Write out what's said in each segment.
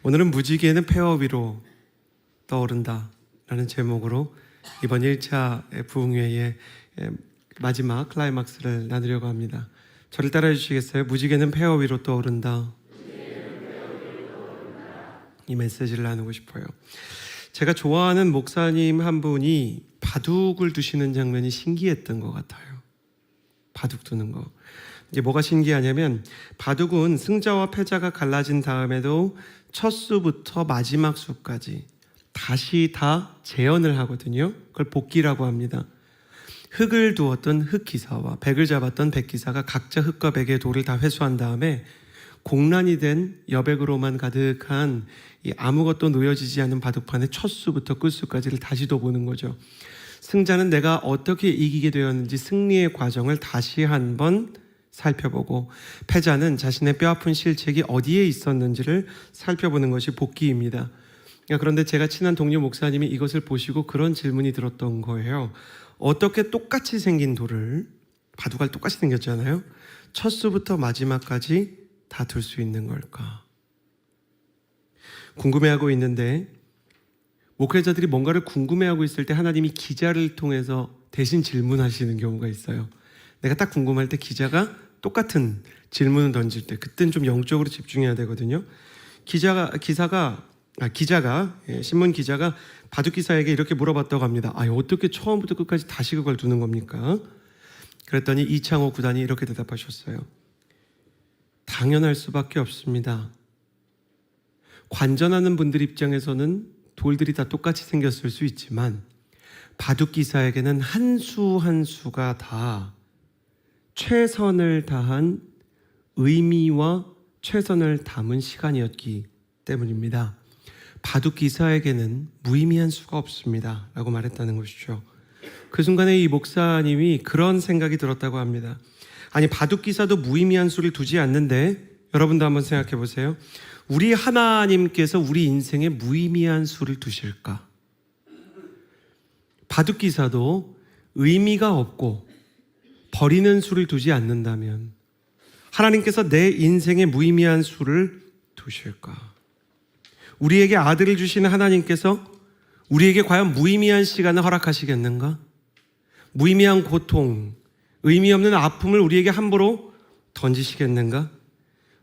오늘은 무지개는 폐허 위로 떠오른다 라는 제목으로 이번 1차 부흥회의 마지막 클라이막스를 나누려고 합니다. 저를 따라해 주시겠어요? 무지개는 폐허 위로 떠오른다. 이 메시지를 나누고 싶어요. 제가 좋아하는 목사님 한 분이 바둑을 두시는 장면이 신기했던 것 같아요. 바둑 두는 거. 이게 뭐가 신기하냐면 바둑은 승자와 패자가 갈라진 다음에도 첫 수부터 마지막 수까지 다시 다 재현을 하거든요. 그걸 복기라고 합니다. 흑을 두었던 흑기사와 백을 잡았던 백기사가 각자 흑과 백의 돌을 다 회수한 다음에 공란이 된 여백으로만 가득한 이 아무것도 놓여지지 않은 바둑판의 첫 수부터 끝 수까지를 다시 또 보는 거죠. 승자는 내가 어떻게 이기게 되었는지 승리의 과정을 다시 한번 살펴보고, 패자는 자신의 뼈아픈 실책이 어디에 있었는지를 살펴보는 것이 복기입니다. 그런데 제가 친한 동료 목사님이 이것을 보시고 그런 질문이 들었던 거예요. 어떻게 똑같이 생긴 돌을, 바둑알 똑같이 생겼잖아요, 첫 수부터 마지막까지 다 둘 수 있는 걸까? 궁금해하고 있는데, 목회자들이 뭔가를 궁금해하고 있을 때 하나님이 기자를 통해서 대신 질문하시는 경우가 있어요. 내가 딱 궁금할 때 기자가 똑같은 질문을 던질 때, 그때는 좀 영적으로 집중해야 되거든요. 신문 기자가 바둑 기사에게 이렇게 물어봤다고 합니다. 어떻게 처음부터 끝까지 다시 그걸 두는 겁니까? 그랬더니 이창호 구단이 이렇게 대답하셨어요. 당연할 수밖에 없습니다. 관전하는 분들 입장에서는 돌들이 다 똑같이 생겼을 수 있지만 바둑 기사에게는 한 수 한 수가 다 최선을 다한 의미와 최선을 담은 시간이었기 때문입니다. 바둑 기사에게는 무의미한 수가 없습니다 라고 말했다는 것이죠. 그 순간에 이 목사님이 그런 생각이 들었다고 합니다. 아니, 바둑 기사도 무의미한 수를 두지 않는데, 여러분도 한번 생각해 보세요. 우리 하나님께서 우리 인생에 무의미한 수를 두실까? 바둑 기사도 의미가 없고 버리는 수를 두지 않는다면 하나님께서 내 인생에 무의미한 수를 두실까? 우리에게 아들을 주시는 하나님께서 우리에게 과연 무의미한 시간을 허락하시겠는가? 무의미한 고통, 의미 없는 아픔을 우리에게 함부로 던지시겠는가?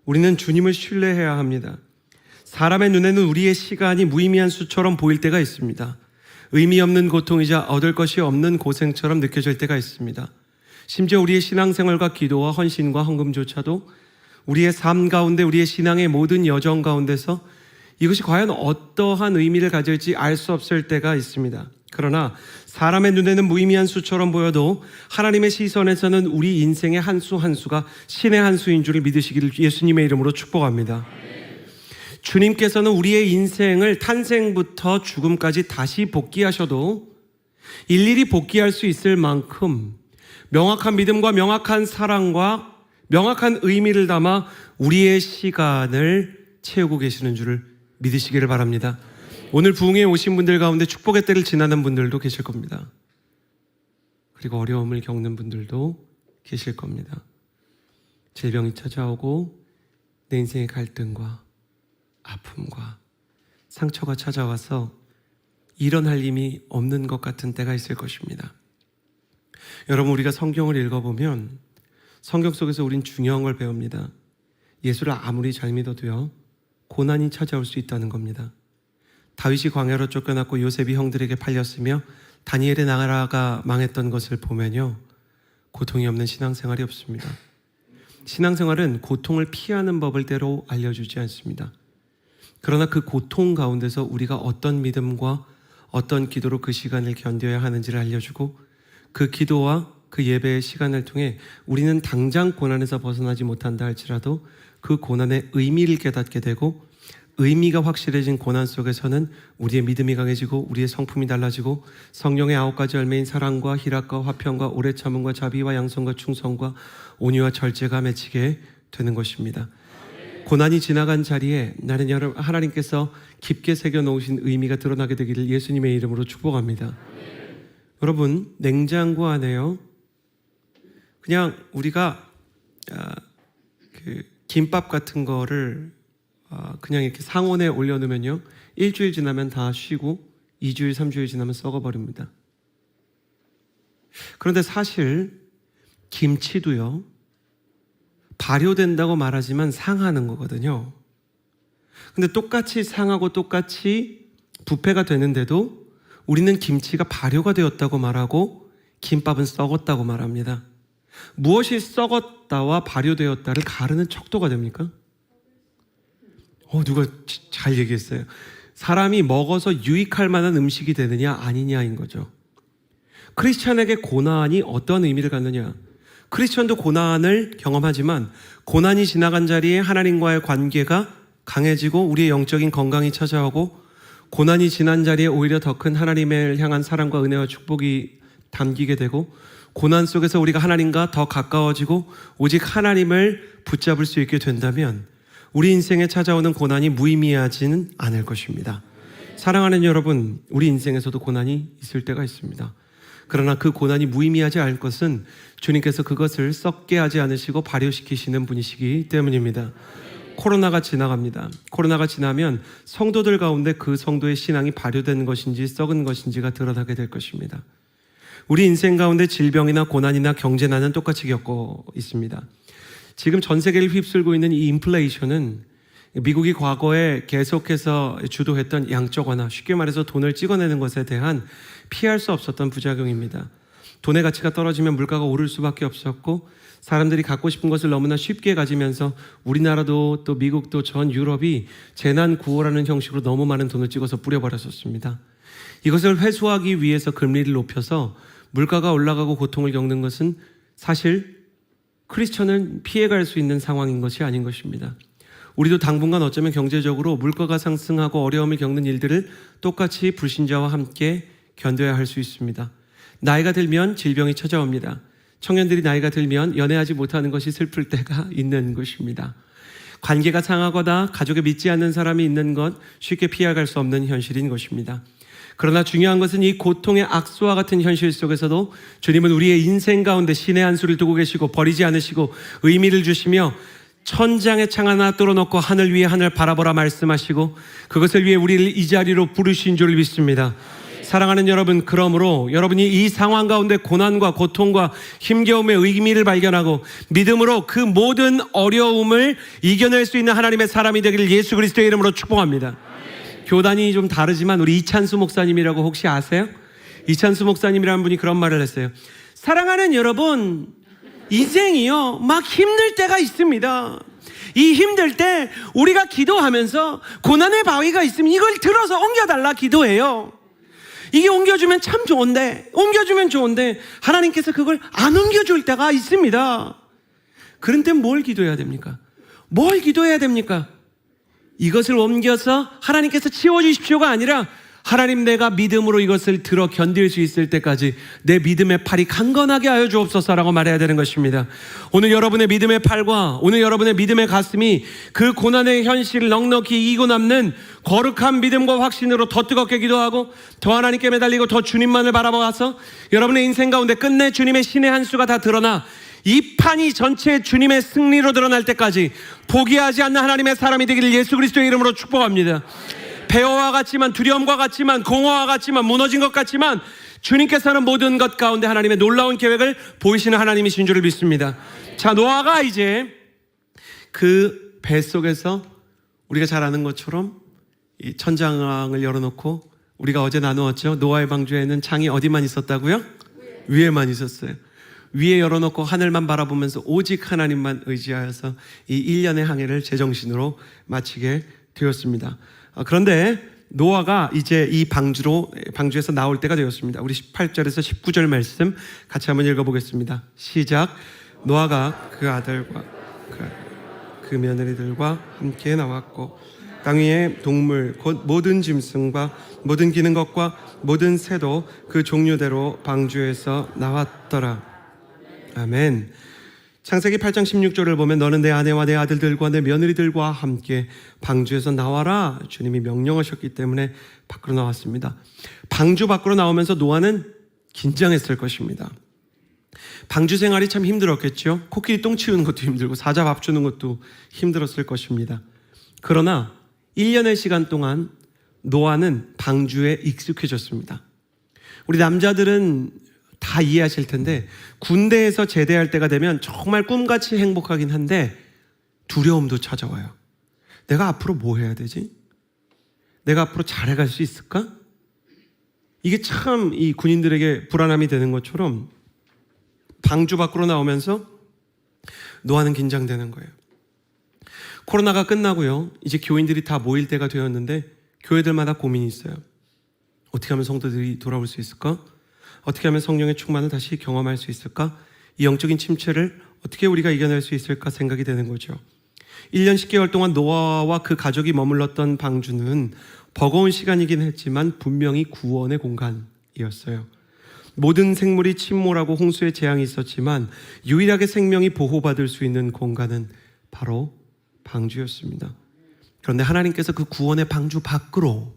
우리는 주님을 신뢰해야 합니다. 사람의 눈에는 우리의 시간이 무의미한 수처럼 보일 때가 있습니다. 의미 없는 고통이자 얻을 것이 없는 고생처럼 느껴질 때가 있습니다. 심지어 우리의 신앙생활과 기도와 헌신과 헌금조차도 우리의 삶 가운데, 우리의 신앙의 모든 여정 가운데서 이것이 과연 어떠한 의미를 가질지 알 수 없을 때가 있습니다. 그러나 사람의 눈에는 무의미한 수처럼 보여도 하나님의 시선에서는 우리 인생의 한 수 한 수가 신의 한 수인 줄을 믿으시기를 예수님의 이름으로 축복합니다. 주님께서는 우리의 인생을 탄생부터 죽음까지 다시 복귀하셔도 일일이 복귀할 수 있을 만큼 명확한 믿음과 명확한 사랑과 명확한 의미를 담아 우리의 시간을 채우고 계시는 줄을 믿으시기를 바랍니다. 오늘 부흥회에 오신 분들 가운데 축복의 때를 지나는 분들도 계실 겁니다. 그리고 어려움을 겪는 분들도 계실 겁니다. 질병이 찾아오고 내 인생의 갈등과 아픔과 상처가 찾아와서 일어날 힘이 없는 것 같은 때가 있을 것입니다. 여러분, 우리가 성경을 읽어보면 성경 속에서 우린 중요한 걸 배웁니다. 예수를 아무리 잘 믿어도요, 고난이 찾아올 수 있다는 겁니다. 다윗이 광야로 쫓겨났고 요셉이 형들에게 팔렸으며 다니엘의 나라가 망했던 것을 보면요, 고통이 없는 신앙생활이 없습니다. 신앙생활은 고통을 피하는 법을 때로 알려주지 않습니다. 그러나 그 고통 가운데서 우리가 어떤 믿음과 어떤 기도로 그 시간을 견뎌야 하는지를 알려주고, 그 기도와 그 예배의 시간을 통해 우리는 당장 고난에서 벗어나지 못한다 할지라도 그 고난의 의미를 깨닫게 되고, 의미가 확실해진 고난 속에서는 우리의 믿음이 강해지고 우리의 성품이 달라지고 성령의 9가지 열매인 사랑과 희락과 화평과 오래 참음과 자비와 양선과 충성과 온유와 절제가 맺히게 되는 것입니다. 고난이 지나간 자리에 나는 하나님께서 깊게 새겨놓으신 의미가 드러나게 되기를 예수님의 이름으로 축복합니다. 여러분, 냉장고 안에요, 그냥 우리가 김밥 같은 거를 그냥 이렇게 상온에 올려놓으면요, 일주일 지나면 다 쉬고 2주일, 3주일 지나면 썩어버립니다. 그런데 사실 김치도요, 발효된다고 말하지만 상하는 거거든요. 근데 똑같이 상하고 똑같이 부패가 되는데도 우리는 김치가 발효가 되었다고 말하고 김밥은 썩었다고 말합니다. 무엇이 썩었다와 발효되었다를 가르는 척도가 됩니까? 누가 잘 얘기했어요. 사람이 먹어서 유익할 만한 음식이 되느냐 아니냐인 거죠. 크리스찬에게 고난이 어떤 의미를 갖느냐? 크리스찬도 고난을 경험하지만 고난이 지나간 자리에 하나님과의 관계가 강해지고 우리의 영적인 건강이 찾아오고, 고난이 지난 자리에 오히려 더 큰 하나님을 향한 사랑과 은혜와 축복이 담기게 되고, 고난 속에서 우리가 하나님과 더 가까워지고 오직 하나님을 붙잡을 수 있게 된다면 우리 인생에 찾아오는 고난이 무의미하지는 않을 것입니다. 사랑하는 여러분, 우리 인생에서도 고난이 있을 때가 있습니다. 그러나 그 고난이 무의미하지 않을 것은 주님께서 그것을 썩게 하지 않으시고 발효시키시는 분이시기 때문입니다. 코로나가 지나갑니다. 코로나가 지나면 성도들 가운데 그 성도의 신앙이 발효된 것인지 썩은 것인지가 드러나게 될 것입니다. 우리 인생 가운데 질병이나 고난이나 경제난은 똑같이 겪고 있습니다. 지금 전 세계를 휩쓸고 있는 이 인플레이션은 미국이 과거에 계속해서 주도했던 양적 완화, 쉽게 말해서 돈을 찍어내는 것에 대한 피할 수 없었던 부작용입니다. 돈의 가치가 떨어지면 물가가 오를 수밖에 없었고, 사람들이 갖고 싶은 것을 너무나 쉽게 가지면서 우리나라도 또 미국도 전 유럽이 재난 구호라는 형식으로 너무 많은 돈을 찍어서 뿌려버렸었습니다. 이것을 회수하기 위해서 금리를 높여서 물가가 올라가고 고통을 겪는 것은 사실 크리스천은 피해갈 수 있는 상황인 것이 아닌 것입니다. 우리도 당분간 어쩌면 경제적으로 물가가 상승하고 어려움을 겪는 일들을 똑같이 불신자와 함께 견뎌야 할 수 있습니다. 나이가 들면 질병이 찾아옵니다. 청년들이 나이가 들면 연애하지 못하는 것이 슬플 때가 있는 것입니다. 관계가 상하거나 가족에 믿지 않는 사람이 있는 것 쉽게 피해갈 수 없는 현실인 것입니다. 그러나 중요한 것은 이 고통의 악수와 같은 현실 속에서도 주님은 우리의 인생 가운데 신의 한 수를 두고 계시고 버리지 않으시고 의미를 주시며 천장에 창 하나 뚫어놓고 하늘 위에 하늘 바라보라 말씀하시고 그것을 위해 우리를 이 자리로 부르신 줄 믿습니다. 사랑하는 여러분, 그러므로 여러분이 이 상황 가운데 고난과 고통과 힘겨움의 의미를 발견하고 믿음으로 그 모든 어려움을 이겨낼 수 있는 하나님의 사람이 되기를 예수 그리스도의 이름으로 축복합니다. 교단이 좀 다르지만 우리 이찬수 목사님이라고 혹시 아세요? 이찬수 목사님이라는 분이 그런 말을 했어요. 사랑하는 여러분, 인생이요 막 힘들 때가 있습니다. 이 힘들 때 우리가 기도하면서 고난의 바위가 있으면 이걸 들어서 옮겨달라 기도해요. 이게 옮겨주면 참 좋은데, 옮겨주면 좋은데 하나님께서 그걸 안 옮겨줄 때가 있습니다. 그런 때 뭘 기도해야 됩니까? 뭘 기도해야 됩니까? 이것을 옮겨서 하나님께서 치워주십시오가 아니라 하나님, 내가 믿음으로 이것을 들어 견딜 수 있을 때까지 내 믿음의 팔이 강건하게 하여 주옵소서라고 말해야 되는 것입니다. 오늘 여러분의 믿음의 팔과 오늘 여러분의 믿음의 가슴이 그 고난의 현실을 넉넉히 이기고 남는 거룩한 믿음과 확신으로 더 뜨겁게 기도하고 더 하나님께 매달리고 더 주님만을 바라봐서 여러분의 인생 가운데 끝내 주님의 신의 한 수가 다 드러나 이 판이 전체 주님의 승리로 드러날 때까지 포기하지 않는 하나님의 사람이 되기를 예수 그리스도의 이름으로 축복합니다. 배워와 같지만, 두려움과 같지만, 공허와 같지만, 무너진 것 같지만 주님께서는 모든 것 가운데 하나님의 놀라운 계획을 보이시는 하나님이신 줄을 믿습니다. 자, 노아가 이제 그 뱃속에서 우리가 잘 아는 것처럼 이 천장을 열어놓고, 우리가 어제 나누었죠. 노아의 방주에는 창이 어디만 있었다고요? 위에만 있었어요. 위에 열어놓고 하늘만 바라보면서 오직 하나님만 의지하여서 이 1년의 항해를 제정신으로 마치게 되었습니다. 그런데 노아가 이제 이 방주에서 나올 때가 되었습니다. 우리 18절에서 19절 말씀 같이 한번 읽어보겠습니다. 시작. 노아가 그 아들과 그 며느리들과 함께 나왔고 땅 위의 동물 곧 모든 짐승과 모든 기는 것과 모든 새도 그 종류대로 방주에서 나왔더라. 아멘. 창세기 8장 16절을 보면 너는 내 아내와 내 아들들과 내 며느리들과 함께 방주에서 나와라. 주님이 명령하셨기 때문에 밖으로 나왔습니다. 방주 밖으로 나오면서 노아는 긴장했을 것입니다. 방주 생활이 참 힘들었겠죠. 코끼리 똥 치우는 것도 힘들고 사자 밥 주는 것도 힘들었을 것입니다. 그러나 1년의 시간 동안 노아는 방주에 익숙해졌습니다. 우리 남자들은 다 이해하실 텐데 군대에서 제대할 때가 되면 정말 꿈같이 행복하긴 한데 두려움도 찾아와요. 내가 앞으로 뭐 해야 되지? 내가 앞으로 잘해갈 수 있을까? 이게 참 이 군인들에게 불안함이 되는 것처럼 방주 밖으로 나오면서 노아는 긴장되는 거예요. 코로나가 끝나고요. 이제 교인들이 다 모일 때가 되었는데 교회들마다 고민이 있어요. 어떻게 하면 성도들이 돌아올 수 있을까? 어떻게 하면 성령의 충만을 다시 경험할 수 있을까? 이 영적인 침체를 어떻게 우리가 이겨낼 수 있을까 생각이 되는 거죠. 1년 10개월 동안 노아와 그 가족이 머물렀던 방주는 버거운 시간이긴 했지만 분명히 구원의 공간이었어요. 모든 생물이 침몰하고 홍수의 재앙이 있었지만 유일하게 생명이 보호받을 수 있는 공간은 바로 방주였습니다. 그런데 하나님께서 그 구원의 방주 밖으로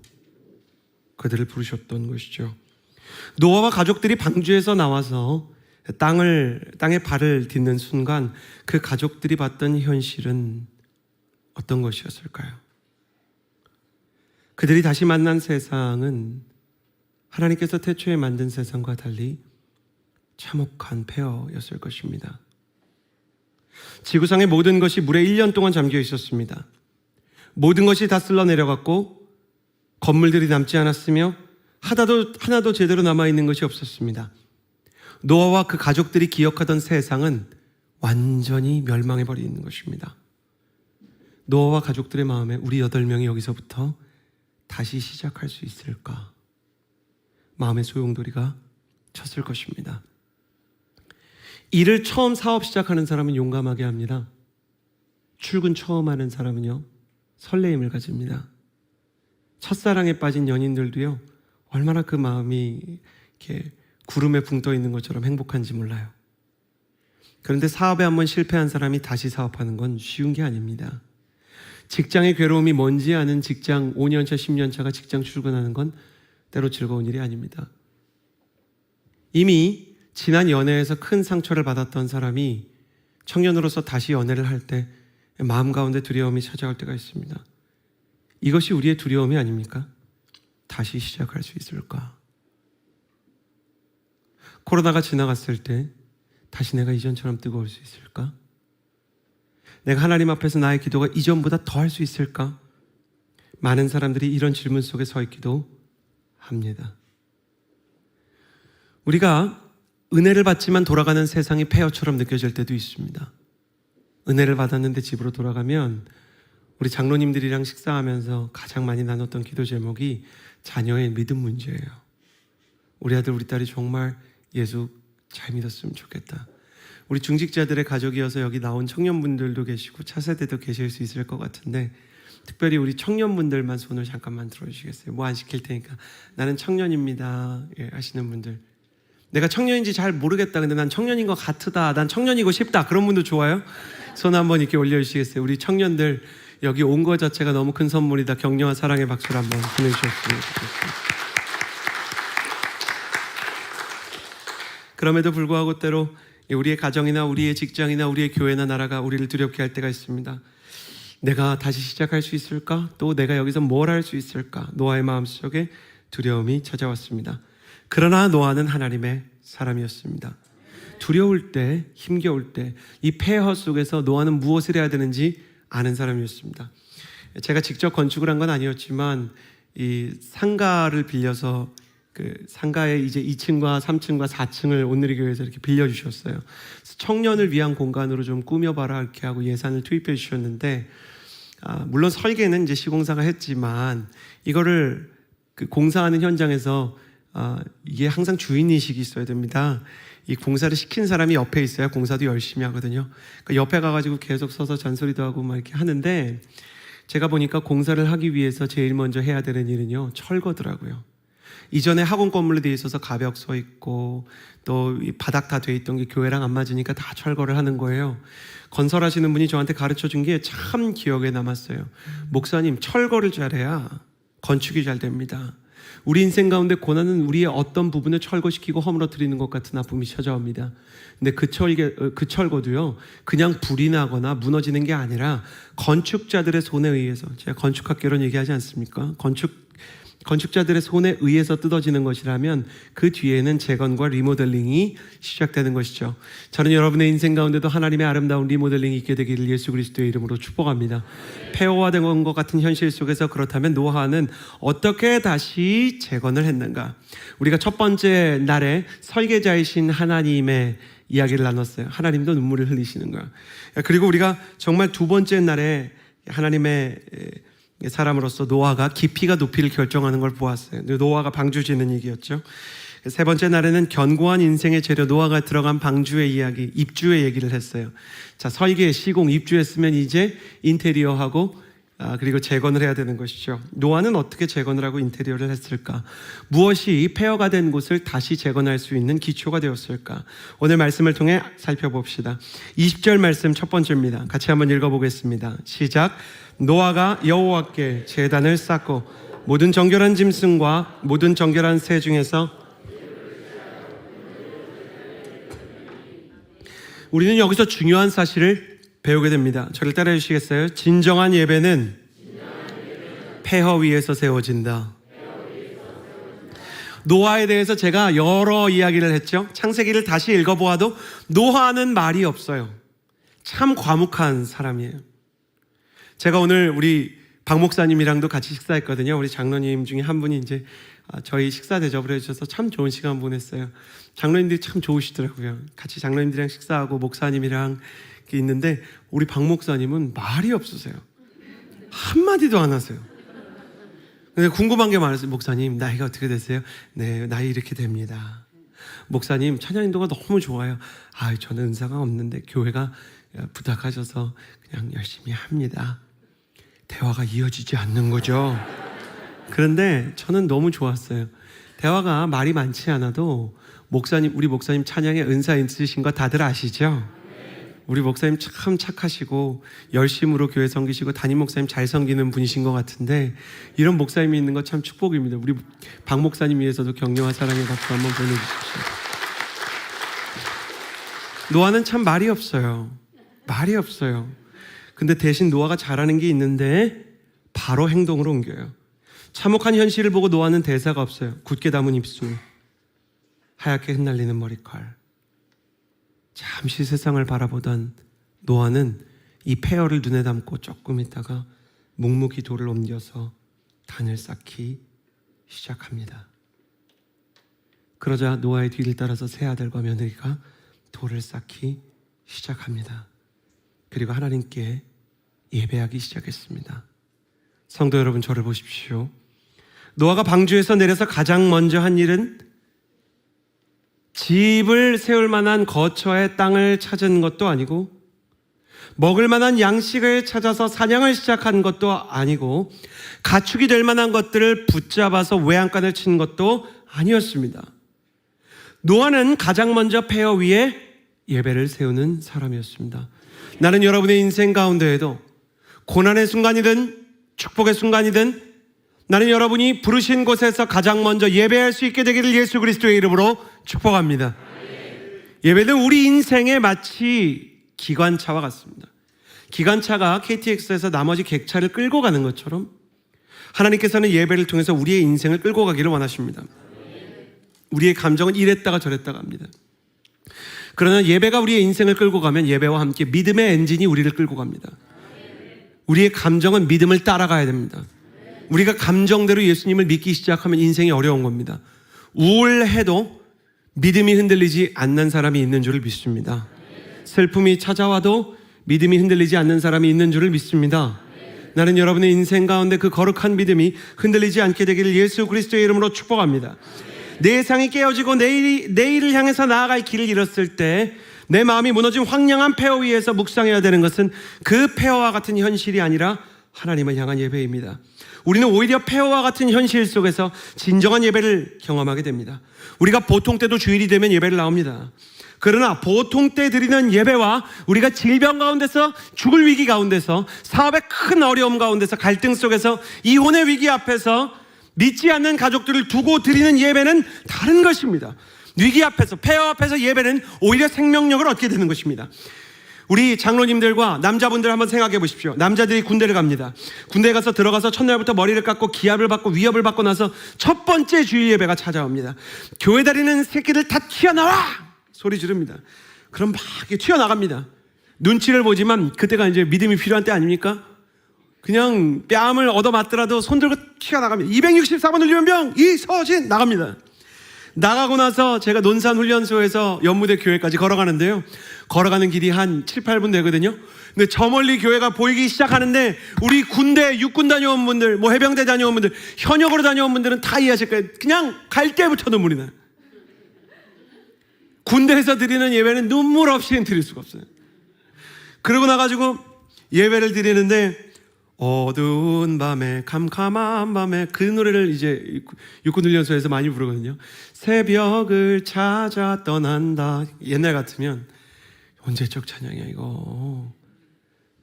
그들을 부르셨던 것이죠. 노아와 가족들이 방주에서 나와서 땅에 발을 딛는 순간 그 가족들이 봤던 현실은 어떤 것이었을까요? 그들이 다시 만난 세상은 하나님께서 태초에 만든 세상과 달리 참혹한 폐허였을 것입니다. 지구상의 모든 것이 물에 1년 동안 잠겨 있었습니다. 모든 것이 다 쓸러내려갔고 건물들이 남지 않았으며 하나도 제대로 남아있는 것이 없었습니다. 노아와 그 가족들이 기억하던 세상은 완전히 멸망해버리는 것입니다. 노아와 가족들의 마음에 우리 8명이 여기서부터 다시 시작할 수 있을까? 마음의 소용돌이가 쳤을 것입니다. 일을 처음 사업 시작하는 사람은 용감하게 합니다. 출근 처음 하는 사람은요, 설레임을 가집니다. 첫사랑에 빠진 연인들도요, 얼마나 그 마음이 이렇게 구름에 붕 떠 있는 것처럼 행복한지 몰라요. 그런데 사업에 한번 실패한 사람이 다시 사업하는 건 쉬운 게 아닙니다. 직장의 괴로움이 뭔지 아는 직장 5년차, 10년차가 직장 출근하는 건 때로 즐거운 일이 아닙니다. 이미 지난 연애에서 큰 상처를 받았던 사람이 청년으로서 다시 연애를 할 때 마음 가운데 두려움이 찾아올 때가 있습니다. 이것이 우리의 두려움이 아닙니까? 다시 시작할 수 있을까? 코로나가 지나갔을 때 다시 내가 이전처럼 뜨거울 수 있을까? 내가 하나님 앞에서 나의 기도가 이전보다 더 할 수 있을까? 많은 사람들이 이런 질문 속에 서 있기도 합니다. 우리가 은혜를 받지만 돌아가는 세상이 폐허처럼 느껴질 때도 있습니다. 은혜를 받았는데 집으로 돌아가면 우리 장로님들이랑 식사하면서 가장 많이 나눴던 기도 제목이 자녀의 믿음 문제예요. 우리 아들 우리 딸이 정말 예수 잘 믿었으면 좋겠다. 우리 중직자들의 가족이어서 여기 나온 청년분들도 계시고 차세대도 계실 수 있을 것 같은데 특별히 우리 청년분들만 손을 잠깐만 들어주시겠어요? 뭐 안 시킬 테니까. 나는 청년입니다 하시는 분들, 내가 청년인지 잘 모르겠다, 근데 난 청년인 것 같다, 난 청년이고 싶다, 그런 분도 좋아요? 손 한번 이렇게 올려주시겠어요? 우리 청년들 여기 온 것 자체가 너무 큰 선물이다. 격려와 사랑의 박수를 한번 보내주셨으면 좋겠습니다. 그럼에도 불구하고 때로 우리의 가정이나 우리의 직장이나 우리의 교회나 나라가 우리를 두렵게 할 때가 있습니다. 내가 다시 시작할 수 있을까? 또 내가 여기서 뭘 할 수 있을까? 노아의 마음속에 두려움이 찾아왔습니다. 그러나 노아는 하나님의 사람이었습니다. 두려울 때, 힘겨울 때, 이 폐허 속에서 노아는 무엇을 해야 되는지 아는 사람이었습니다. 제가 직접 건축을 한 건 아니었지만 이 상가를 빌려서 그 상가에 이제 2층과 3층과 4층을 온누리교회에서 이렇게 빌려주셨어요. 청년을 위한 공간으로 좀 꾸며봐라 이렇게 하고 예산을 투입해 주셨는데, 물론 설계는 이제 시공사가 했지만 이거를 그 공사하는 현장에서 이게 항상 주인의식이 있어야 됩니다. 이 공사를 시킨 사람이 옆에 있어야 공사도 열심히 하거든요. 그러니까 옆에 가가지고 계속 서서 잔소리도 하고 막 이렇게 하는데, 제가 보니까 공사를 하기 위해서 제일 먼저 해야 되는 일은요, 철거더라고요. 이전에 학원 건물로 되어 있어서 가벽 서 있고 또 바닥 다 돼 있던 게 교회랑 안 맞으니까 다 철거를 하는 거예요. 건설하시는 분이 저한테 가르쳐 준 게 참 기억에 남았어요. 목사님, 철거를 잘해야 건축이 잘 됩니다. 우리 인생 가운데 고난은 우리의 어떤 부분을 철거시키고 허물어뜨리는 것 같은 아픔이 찾아옵니다. 근데 그 철거도요, 그냥 불이 나거나 무너지는 게 아니라 건축자들의 손에 의해서, 제가 건축학개론 얘기하지 않습니까? 건축자들의 손에 의해서 뜯어지는 것이라면 그 뒤에는 재건과 리모델링이 시작되는 것이죠. 저는 여러분의 인생 가운데도 하나님의 아름다운 리모델링이 있게 되기를 예수 그리스도의 이름으로 축복합니다. 폐허화된 것 같은 현실 속에서 그렇다면 노아는 어떻게 다시 재건을 했는가? 우리가 첫 번째 날에 설계자이신 하나님의 이야기를 나눴어요. 하나님도 눈물을 흘리시는 거야. 그리고 우리가 정말 두 번째 날에 하나님의 사람으로서 노아가 깊이가 높이를 결정하는 걸 보았어요. 노아가 방주 짓는 얘기였죠. 세 번째 날에는 견고한 인생의 재료 노아가 들어간 방주의 이야기, 입주의 얘기를 했어요. 자, 설계, 시공, 입주했으면 이제 인테리어하고 그리고 재건을 해야 되는 것이죠. 노아는 어떻게 재건을 하고 인테리어를 했을까? 무엇이 폐허가 된 곳을 다시 재건할 수 있는 기초가 되었을까? 오늘 말씀을 통해 살펴봅시다. 20절 말씀 첫 번째입니다. 같이 한번 읽어보겠습니다. 시작. 노아가 여호와께 제단을 쌓고 모든 정결한 짐승과 모든 정결한 새 중에서, 우리는 여기서 중요한 사실을 배우게 됩니다. 저를 따라해 주시겠어요? 진정한 예배는 폐허 위에서 세워진다. 노아에 대해서 제가 여러 이야기를 했죠. 창세기를 다시 읽어보아도 노아는 말이 없어요. 참 과묵한 사람이에요. 제가 오늘 우리 박 목사님이랑도 같이 식사했거든요. 우리 장로님 중에 한 분이 이제 저희 식사 대접을 해주셔서 참 좋은 시간 보냈어요. 장로님들이 참 좋으시더라고요. 같이 장로님들이랑 식사하고 목사님이랑 있는데 우리 박 목사님은 말이 없으세요. 한마디도 안 하세요. 근데 궁금한 게 많았어요. 목사님 나이가 어떻게 되세요? 네, 나이 이렇게 됩니다. 목사님 찬양 인도가 너무 좋아요. 저는 은사가 없는데 교회가 부탁하셔서 그냥 열심히 합니다. 대화가 이어지지 않는 거죠. 그런데 저는 너무 좋았어요. 대화가 말이 많지 않아도 우리 목사님 찬양에 은사 있으신 거 다들 아시죠? 우리 목사님 참 착하시고 열심으로 교회 섬기시고 담임 목사님 잘 섬기는 분이신 것 같은데 이런 목사님이 있는 거 참 축복입니다. 우리 박 목사님 위해서도 격려와 사랑의 박수 한번 보내주십시오. 노아는 참 말이 없어요. 말이 없어요. 근데 대신 노아가 잘하는 게 있는데 바로 행동으로 옮겨요. 참혹한 현실을 보고 노아는 대사가 없어요. 굳게 담은 입술, 하얗게 흩날리는 머리칼. 잠시 세상을 바라보던 노아는 이 폐허를 눈에 담고 조금 있다가 묵묵히 돌을 옮겨서 단을 쌓기 시작합니다. 그러자 노아의 뒤를 따라서 세 아들과 며느리가 돌을 쌓기 시작합니다. 그리고 하나님께 예배하기 시작했습니다. 성도 여러분, 저를 보십시오. 노아가 방주에서 내려서 가장 먼저 한 일은 집을 세울 만한 거처의 땅을 찾은 것도 아니고 먹을 만한 양식을 찾아서 사냥을 시작한 것도 아니고 가축이 될 만한 것들을 붙잡아서 외양간을 친 것도 아니었습니다. 노아는 가장 먼저 폐허 위에 예배를 세우는 사람이었습니다. 나는 여러분의 인생 가운데에도 고난의 순간이든 축복의 순간이든 나는 여러분이 부르신 곳에서 가장 먼저 예배할 수 있게 되기를 예수 그리스도의 이름으로 축복합니다. 예배는 우리 인생에 마치 기관차와 같습니다. 기관차가 KTX에서 나머지 객차를 끌고 가는 것처럼 하나님께서는 예배를 통해서 우리의 인생을 끌고 가기를 원하십니다. 우리의 감정은 이랬다가 저랬다가 합니다. 그러나 예배가 우리의 인생을 끌고 가면 예배와 함께 믿음의 엔진이 우리를 끌고 갑니다. 우리의 감정은 믿음을 따라가야 됩니다. 우리가 감정대로 예수님을 믿기 시작하면 인생이 어려운 겁니다. 우울해도 믿음이 흔들리지 않는 사람이 있는 줄을 믿습니다. 슬픔이 찾아와도 믿음이 흔들리지 않는 사람이 있는 줄을 믿습니다. 나는 여러분의 인생 가운데 그 거룩한 믿음이 흔들리지 않게 되기를 예수 그리스도의 이름으로 축복합니다. 내 예상이 깨어지고 내일을 향해서 나아갈 길을 잃었을 때 내 마음이 무너진 황량한 폐허 위에서 묵상해야 되는 것은 그 폐허와 같은 현실이 아니라 하나님을 향한 예배입니다. 우리는 오히려 폐허와 같은 현실 속에서 진정한 예배를 경험하게 됩니다. 우리가 보통 때도 주일이 되면 예배를 나옵니다. 그러나 보통 때 드리는 예배와 우리가 질병 가운데서 죽을 위기 가운데서 사업의 큰 어려움 가운데서 갈등 속에서 이혼의 위기 앞에서 믿지 않는 가족들을 두고 드리는 예배는 다른 것입니다. 위기 앞에서, 폐허 앞에서 예배는 오히려 생명력을 얻게 되는 것입니다. 우리 장로님들과 남자분들 한번 생각해 보십시오. 남자들이 군대를 갑니다. 군대에 가서 들어가서 첫날부터 머리를 깎고 기합을 받고 위협을 받고 나서 첫 번째 주일 예배가 찾아옵니다. 교회 다니는 새끼들 다 튀어나와! 소리 지릅니다. 그럼 막 튀어나갑니다. 눈치를 보지만 그때가 이제 믿음이 필요한 때 아닙니까? 그냥 뺨을 얻어맞더라도 손 들고 튀어나갑니다. 264번 울리면 병! 이서진! 나갑니다. 나가고 나서 제가 논산훈련소에서 연무대 교회까지 걸어가는데요. 걸어가는 길이 한 7, 8분 되거든요. 근데 저 멀리 교회가 보이기 시작하는데 우리 군대, 육군 다녀온 분들, 뭐 해병대 다녀온 분들, 현역으로 다녀온 분들은 다 이해하실 거예요. 그냥 갈 때부터 눈물이 나요. 군대에서 드리는 예배는 눈물 없이는 드릴 수가 없어요. 그러고 나가지고 예배를 드리는데 어두운 밤에 캄캄한 밤에 그 노래를 이제 육군훈련소에서 많이 부르거든요. 새벽을 찾아 떠난다. 옛날 같으면 언제적 찬양이야 이거,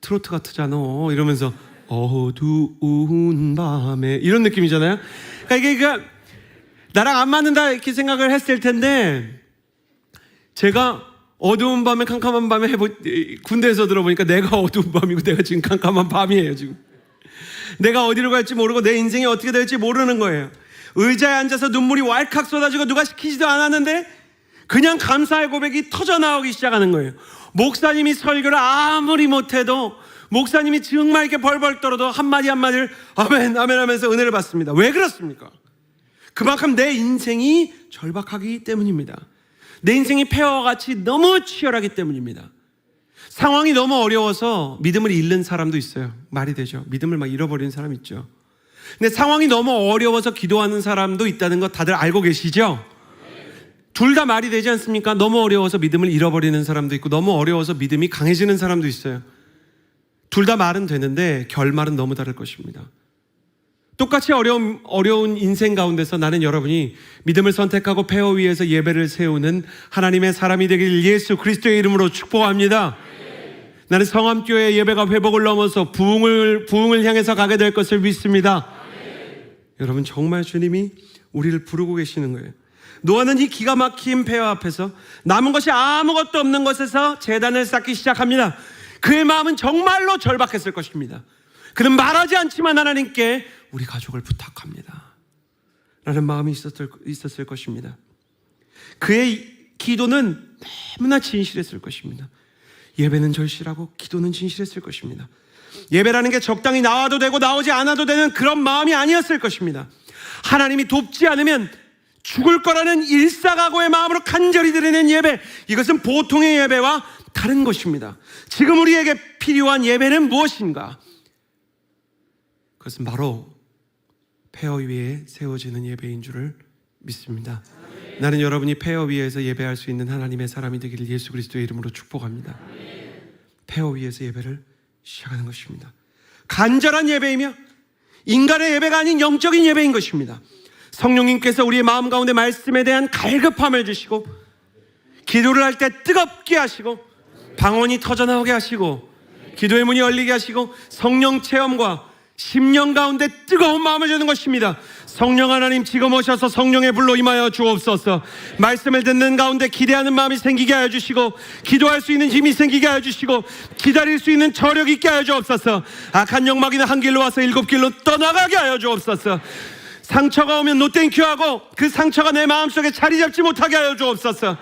트로트 같으잖아 이러면서 어두운 밤에 이런 느낌이잖아요. 그러니까 이게 나랑 안 맞는다 이렇게 생각을 했을 텐데, 제가 어두운 밤에 캄캄한 밤에 군대에서 들어보니까 내가 어두운 밤이고 내가 지금 캄캄한 밤이에요. 지금 내가 어디로 갈지 모르고 내 인생이 어떻게 될지 모르는 거예요. 의자에 앉아서 눈물이 왈칵 쏟아지고 누가 시키지도 않았는데 그냥 감사의 고백이 터져나오기 시작하는 거예요. 목사님이 설교를 아무리 못해도, 목사님이 정말 이렇게 벌벌 떨어도 한마디 한마디를 아멘 아멘 하면서 은혜를 받습니다. 왜 그렇습니까? 그만큼 내 인생이 절박하기 때문입니다. 내 인생이 폐허와 같이 너무 치열하기 때문입니다. 상황이 너무 어려워서 믿음을 잃는 사람도 있어요. 말이 되죠. 믿음을 막 잃어버리는 사람 있죠. 근데 상황이 너무 어려워서 기도하는 사람도 있다는 거 다들 알고 계시죠? 둘 다 말이 되지 않습니까? 너무 어려워서 믿음을 잃어버리는 사람도 있고 너무 어려워서 믿음이 강해지는 사람도 있어요. 둘 다 말은 되는데 결말은 너무 다를 것입니다. 똑같이 어려운 인생 가운데서 나는 여러분이 믿음을 선택하고 폐허 위에서 예배를 세우는 하나님의 사람이 되길 예수 그리스도의 이름으로 축복합니다. 나는 성암교회 예배가 회복을 넘어서 부흥을 향해서 가게 될 것을 믿습니다. 여러분 정말 주님이 우리를 부르고 계시는 거예요. 노아는 이 기가 막힌 폐허 앞에서 남은 것이 아무것도 없는 곳에서 제단을 쌓기 시작합니다. 그의 마음은 정말로 절박했을 것입니다. 그는 말하지 않지만 하나님께 우리 가족을 부탁합니다 라는 마음이 있었을 것입니다. 그의 기도는 너무나 진실했을 것입니다. 예배는 절실하고 기도는 진실했을 것입니다. 예배라는 게 적당히 나와도 되고 나오지 않아도 되는 그런 마음이 아니었을 것입니다. 하나님이 돕지 않으면 죽을 거라는 일사각오의 마음으로 간절히 드리는 예배, 이것은 보통의 예배와 다른 것입니다. 지금 우리에게 필요한 예배는 무엇인가? 그것은 바로 폐허 위에 세워지는 예배인 줄을 믿습니다. 나는 여러분이 폐허 위에서 예배할 수 있는 하나님의 사람이 되기를 예수 그리스도의 이름으로 축복합니다. 폐허 위에서 예배를 시작하는 것입니다. 간절한 예배이며 인간의 예배가 아닌 영적인 예배인 것입니다. 성령님께서 우리의 마음 가운데 말씀에 대한 갈급함을 주시고 기도를 할 때 뜨겁게 하시고 방언이 터져나오게 하시고 기도의 문이 열리게 하시고 성령 체험과 심령 가운데 뜨거운 마음을 주는 것입니다. 성령 하나님 지금 오셔서 성령의 불로 임하여 주옵소서. 말씀을 듣는 가운데 기대하는 마음이 생기게 하여 주시고 기도할 수 있는 힘이 생기게 하여 주시고 기다릴 수 있는 저력 있게 하여 주옵소서. 악한 영마귀는 한 길로 와서 7길로 떠나가게 하여 주옵소서. 상처가 오면 노땡큐 하고 그 상처가 내 마음속에 자리 잡지 못하게 하여 주옵소서.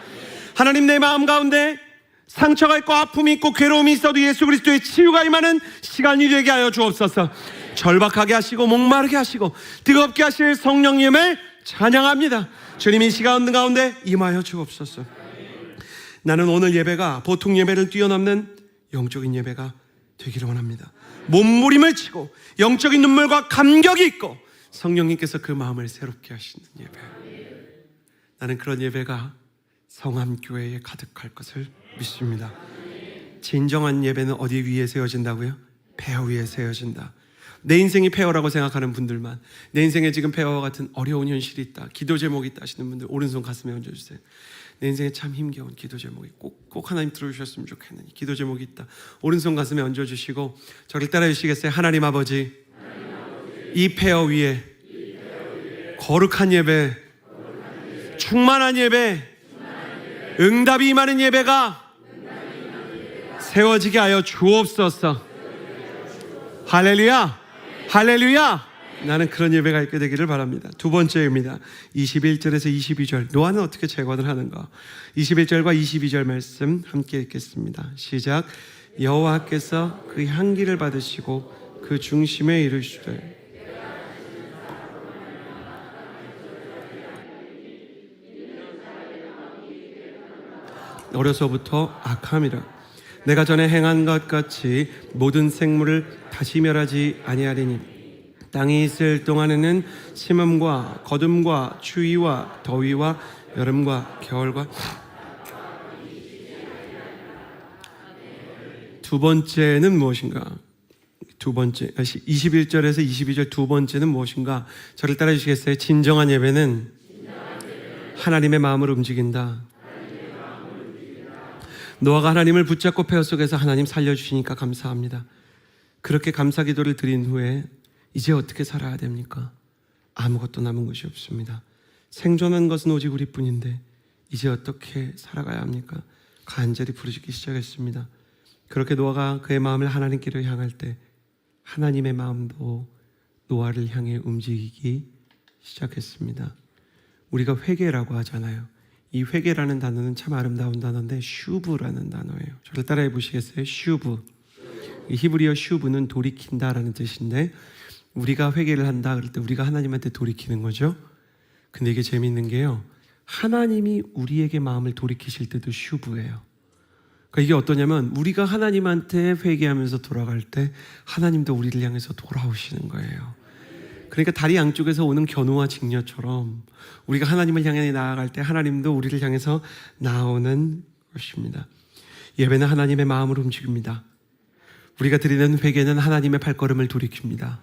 하나님 내 마음 가운데 상처가 있고 아픔이 있고 괴로움이 있어도 예수 그리스도의 치유가 임하는 시간이 되게 하여 주옵소서. 절박하게 하시고 목마르게 하시고 뜨겁게 하실 성령님을 찬양합니다. 주님 이 시간 가운데 임하여 주옵소서. 나는 오늘 예배가 보통 예배를 뛰어넘는 영적인 예배가 되기를 원합니다. 몸부림을 치고 영적인 눈물과 감격이 있고 성령님께서 그 마음을 새롭게 하시는 예배, 나는 그런 예배가 성암교회에 가득할 것을 믿습니다. 진정한 예배는 어디 위에 세워진다고요? 폐허 위에 세워진다. 내 인생이 폐허라고 생각하는 분들만, 내 인생에 지금 폐허와 같은 어려운 현실이 있다, 기도 제목이 있다 하시는 분들 오른손 가슴에 얹어주세요. 내 인생에 참 힘겨운 기도 제목이 꼭 하나님 들어주셨으면 좋겠는 기도 제목이 있다. 오른손 가슴에 얹어주시고 저를 따라 주시겠어요? 하나님 아버지, 이 폐허 위에 거룩한 예배, 충만한 예배, 응답이 임하는 예배가 세워지게 하여 주옵소서. 할렐루야, 할렐루야. 나는 그런 예배가 있게 되기를 바랍니다. 두 번째입니다. 21절에서 22절. 노아는 어떻게 재건을 하는가? 21절과 22절 말씀 함께 읽겠습니다. 시작. 여호와께서 그 향기를 받으시고 그 중심에 이르시되 어려서부터 악함이라. 내가 전에 행한 것 같이 모든 생물을 다시 멸하지 아니하리니 땅이 있을 동안에는 심음과 거둠과 추위와 더위와 여름과 겨울과. 두 번째는 무엇인가? 21절에서 22절 두 번째는 무엇인가? 저를 따라 주시겠어요? 진정한 예배는 하나님의 마음을 움직인다. 노아가 하나님을 붙잡고 폐허 속에서 하나님 살려주시니까 감사합니다. 그렇게 감사 기도를 드린 후에 이제 어떻게 살아야 됩니까? 아무것도 남은 것이 없습니다. 생존한 것은 오직 우리뿐인데 이제 어떻게 살아가야 합니까? 간절히 부르짖기 시작했습니다. 그렇게 노아가 그의 마음을 하나님께로 향할 때 하나님의 마음도 노아를 향해 움직이기 시작했습니다. 우리가 회개라고 하잖아요. 이 회개라는 단어는 참 아름다운 단어인데 슈브라는 단어예요. 저를 따라해 보시겠어요? 슈브. 이 히브리어 슈브는 돌이킨다라는 뜻인데 우리가 회개를 한다 그럴 때 우리가 하나님한테 돌이키는 거죠. 근데 이게 재미있는 게요, 하나님이 우리에게 마음을 돌이키실 때도 슈브예요. 그러니까 이게 어떠냐면 우리가 하나님한테 회개하면서 돌아갈 때 하나님도 우리를 향해서 돌아오시는 거예요. 그러니까 다리 양쪽에서 오는 견우와 직녀처럼 우리가 하나님을 향해 나아갈 때 하나님도 우리를 향해서 나오는 것입니다. 예배는 하나님의 마음을 움직입니다. 우리가 드리는 회개는 하나님의 발걸음을 돌이킵니다.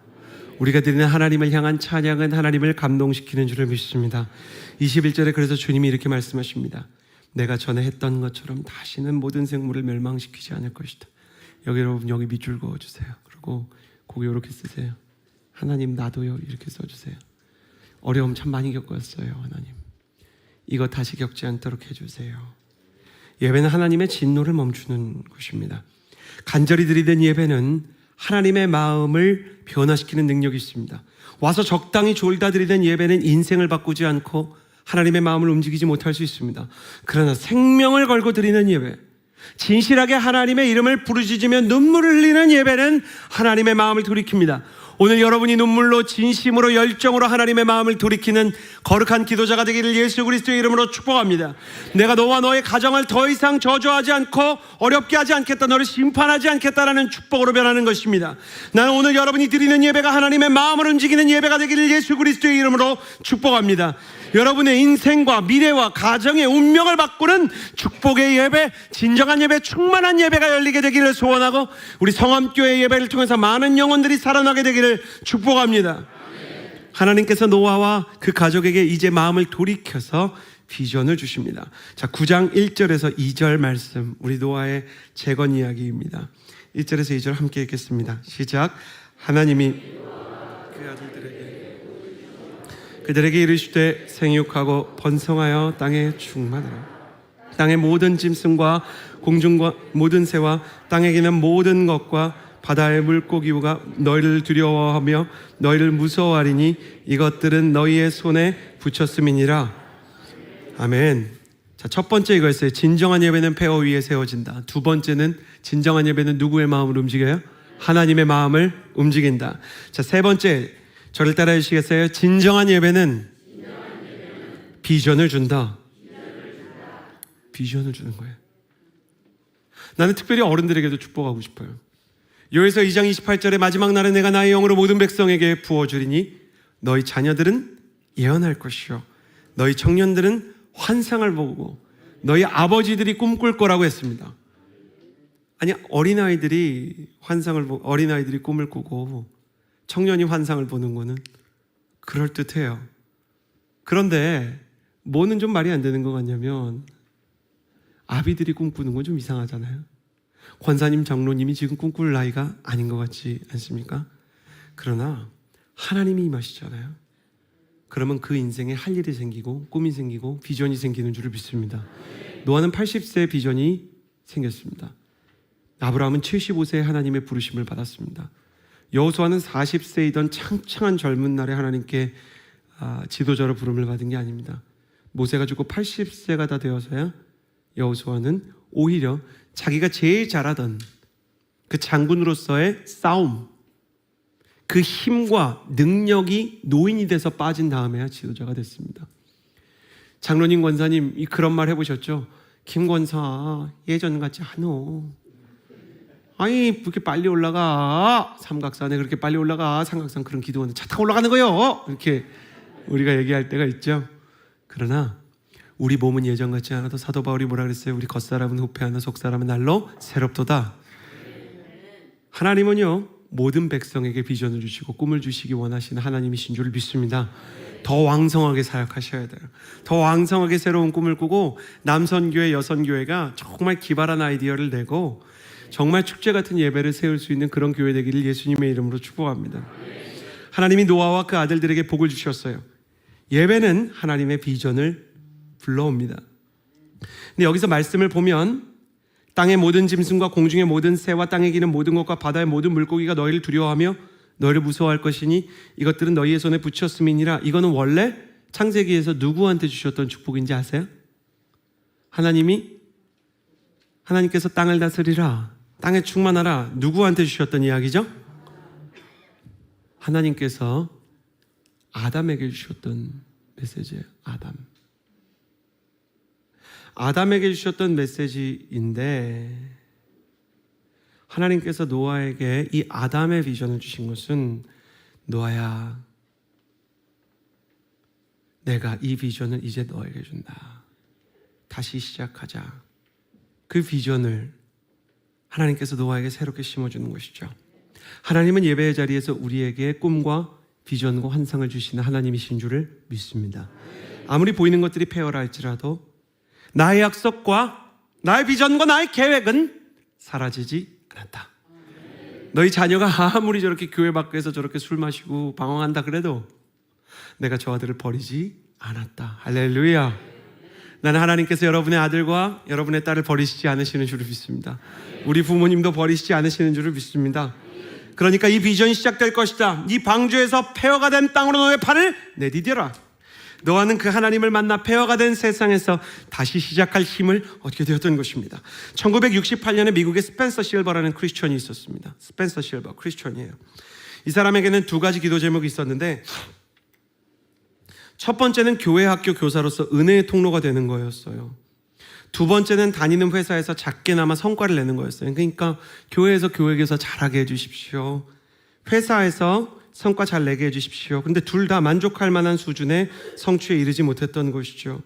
우리가 드리는 하나님을 향한 찬양은 하나님을 감동시키는 줄을 믿습니다. 21절에 그래서 주님이 이렇게 말씀하십니다. 내가 전에 했던 것처럼 다시는 모든 생물을 멸망시키지 않을 것이다. 여러분 여기 밑줄 그어주세요. 그리고 고개 이렇게 쓰세요. 하나님 나도요 이렇게 써주세요. 어려움 참 많이 겪었어요. 하나님 이거 다시 겪지 않도록 해주세요. 예배는 하나님의 진노를 멈추는 것입니다. 간절히 드리는 예배는 하나님의 마음을 변화시키는 능력이 있습니다. 와서 적당히 졸다 드리는 예배는 인생을 바꾸지 않고 하나님의 마음을 움직이지 못할 수 있습니다. 그러나 생명을 걸고 드리는 예배, 진실하게 하나님의 이름을 부르짖으며 눈물을 흘리는 예배는 하나님의 마음을 돌이킵니다. 오늘 여러분이 눈물로 진심으로 열정으로 하나님의 마음을 돌이키는 거룩한 기도자가 되기를 예수 그리스도의 이름으로 축복합니다. 내가 너와 너의 가정을 더 이상 저주하지 않고 어렵게 하지 않겠다, 너를 심판하지 않겠다라는 축복으로 변하는 것입니다. 나는 오늘 여러분이 드리는 예배가 하나님의 마음을 움직이는 예배가 되기를 예수 그리스도의 이름으로 축복합니다. 여러분의 인생과 미래와 가정의 운명을 바꾸는 축복의 예배, 진정한 예배, 충만한 예배가 열리게 되기를 소원하고 우리 성암교회 예배를 통해서 많은 영혼들이 살아나게 되기를 축복합니다. 하나님께서 노아와 그 가족에게 이제 마음을 돌이켜서 비전을 주십니다. 자, 9장 1절에서 2절 말씀, 우리 노아의 재건 이야기입니다. 1절에서 2절 함께 읽겠습니다. 시작. 하나님이 그들에게 이르시되 생육하고 번성하여 땅에 충만하라. 땅의 모든 짐승과 공중과 모든 새와 땅에 기는 모든 것과 바다의 물고기가 너희를 두려워하며 너희를 무서워하리니 이것들은 너희의 손에 붙였음이니라. 아멘. 자, 첫 번째 이거였어요. 진정한 예배는 폐허 위에 세워진다. 두 번째는 진정한 예배는 누구의 마음을 움직여요? 하나님의 마음을 움직인다. 자, 세 번째, 저를 따라 주시겠어요? 진정한 예배는 비전을 준다. 비전을 주는 거예요. 나는 특별히 어른들에게도 축복하고 싶어요. 요에서 2장 28절에 마지막 날에 내가 나의 영으로 모든 백성에게 부어주리니 너희 자녀들은 예언할 것이요 너희 청년들은 환상을 보고 너희 아버지들이 꿈꿀 거라고 했습니다. 아니, 어린아이들이 환상을 보고 어린아이들이 꿈을 꾸고 청년이 환상을 보는 거는 그럴듯해요. 그런데 뭐는 좀 말이 안 되는 것 같냐면 아비들이 꿈꾸는 건 좀 이상하잖아요. 권사님, 장로님이 지금 꿈꿀 나이가 아닌 것 같지 않습니까? 그러나 하나님이 임하시잖아요. 그러면 그 인생에 할 일이 생기고 꿈이 생기고 비전이 생기는 줄을 믿습니다. 노아는 80세의 비전이 생겼습니다. 아브라함은 75세에 하나님의 부르심을 받았습니다. 여호수아는 40세이던 창창한 젊은 날에 하나님께 지도자로 부름을 받은 게 아닙니다. 모세가 죽고 80세가 다 되어서야 여호수아는 오히려 자기가 제일 잘하던 그 장군으로서의 싸움, 그 힘과 능력이 노인이 돼서 빠진 다음에야 지도자가 됐습니다. 장로님 권사님 그런 말 해보셨죠? 김 권사 예전 같지 않어. 아니 그렇게 빨리 올라가, 삼각산에 그렇게 빨리 올라가, 삼각산 그런 기도원에 차 타고 올라가는 거요, 이렇게 우리가 얘기할 때가 있죠. 그러나 우리 몸은 예전 같지 않아도 사도 바울이 뭐라 그랬어요? 우리 겉사람은 후패하나 속사람은 날로 새롭도다. 하나님은요 모든 백성에게 비전을 주시고 꿈을 주시기 원하시는 하나님이신 줄 믿습니다. 더 왕성하게 사역하셔야 돼요. 더 왕성하게 새로운 꿈을 꾸고 남선교회 여선교회가 정말 기발한 아이디어를 내고 정말 축제 같은 예배를 세울 수 있는 그런 교회 되기를 예수님의 이름으로 축복합니다. 하나님이 노아와 그 아들들에게 복을 주셨어요. 예배는 하나님의 비전을 불러옵니다. 근데 여기서 말씀을 보면 땅의 모든 짐승과 공중의 모든 새와 땅에 기는 모든 것과 바다의 모든 물고기가 너희를 두려워하며 너희를 무서워할 것이니 이것들은 너희의 손에 붙였음이니라. 이거는 원래 창세기에서 누구한테 주셨던 축복인지 아세요? 하나님께서 땅을 다스리라, 땅에 충만하라, 누구한테 주셨던 이야기죠? 하나님께서 아담에게 주셨던 메시지예요. 아담에게 주셨던 메시지인데 하나님께서 노아에게 이 아담의 비전을 주신 것은 노아야, 내가 이 비전을 이제 너에게 준다. 다시 시작하자. 그 비전을 하나님께서 노아에게 새롭게 심어주는 것이죠. 하나님은 예배의 자리에서 우리에게 꿈과 비전과 환상을 주시는 하나님이신 줄을 믿습니다. 아무리 보이는 것들이 폐허라 할지라도 나의 약속과 나의 비전과 나의 계획은 사라지지 않았다. 너희 자녀가 아무리 저렇게 교회 밖에서 저렇게 술 마시고 방황한다 그래도 내가 저 아들을 버리지 않았다. 할렐루야. 나는 하나님께서 여러분의 아들과 여러분의 딸을 버리시지 않으시는 줄을 믿습니다. 우리 부모님도 버리시지 않으시는 줄을 믿습니다. 그러니까 이 비전이 시작될 것이다. 이 방주에서 폐허가 된 땅으로 너의 팔을 내디뎌라. 노아는 그 하나님을 만나 폐허가 된 세상에서 다시 시작할 힘을 얻게 되었던 것입니다. 1968년에 미국에 스펜서 실버라는 크리스천이 있었습니다. 스펜서 실버 크리스천이에요. 이 사람에게는 두 가지 기도 제목이 있었는데 첫 번째는 교회 학교 교사로서 은혜의 통로가 되는 거였어요. 두 번째는 다니는 회사에서 작게나마 성과를 내는 거였어요. 그러니까 교회에서 교회에서 잘하게 해주십시오. 회사에서 성과 잘 내게 해주십시오. 근데 둘 다 만족할 만한 수준의 성취에 이르지 못했던 것이죠.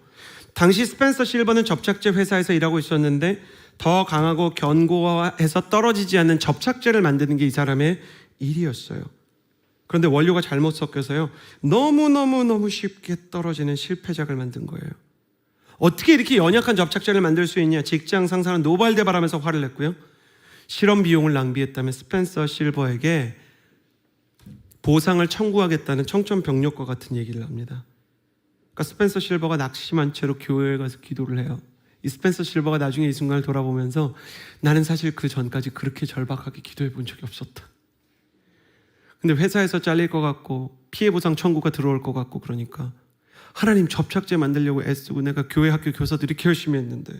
당시 스펜서 실버는 접착제 회사에서 일하고 있었는데 더 강하고 견고해서 떨어지지 않는 접착제를 만드는 게 이 사람의 일이었어요. 그런데 원료가 잘못 섞여서요, 너무 쉽게 떨어지는 실패작을 만든 거예요. 어떻게 이렇게 연약한 접착제를 만들 수 있냐? 직장 상사는 노발대발하면서 화를 냈고요, 실험 비용을 낭비했다며 스펜서 실버에게 보상을 청구하겠다는 청천벽력과 같은 얘기를 합니다. 그러니까 스펜서 실버가 낙심한 채로 교회에 가서 기도를 해요. 이 스펜서 실버가 나중에 이 순간을 돌아보면서 나는 사실 그 전까지 그렇게 절박하게 기도해 본 적이 없었다. 근데 회사에서 잘릴 것 같고 피해 보상 청구가 들어올 것 같고 그러니까 하나님, 접착제 만들려고 애쓰고 내가 교회 학교 교사들이 이렇게 열심히 했는데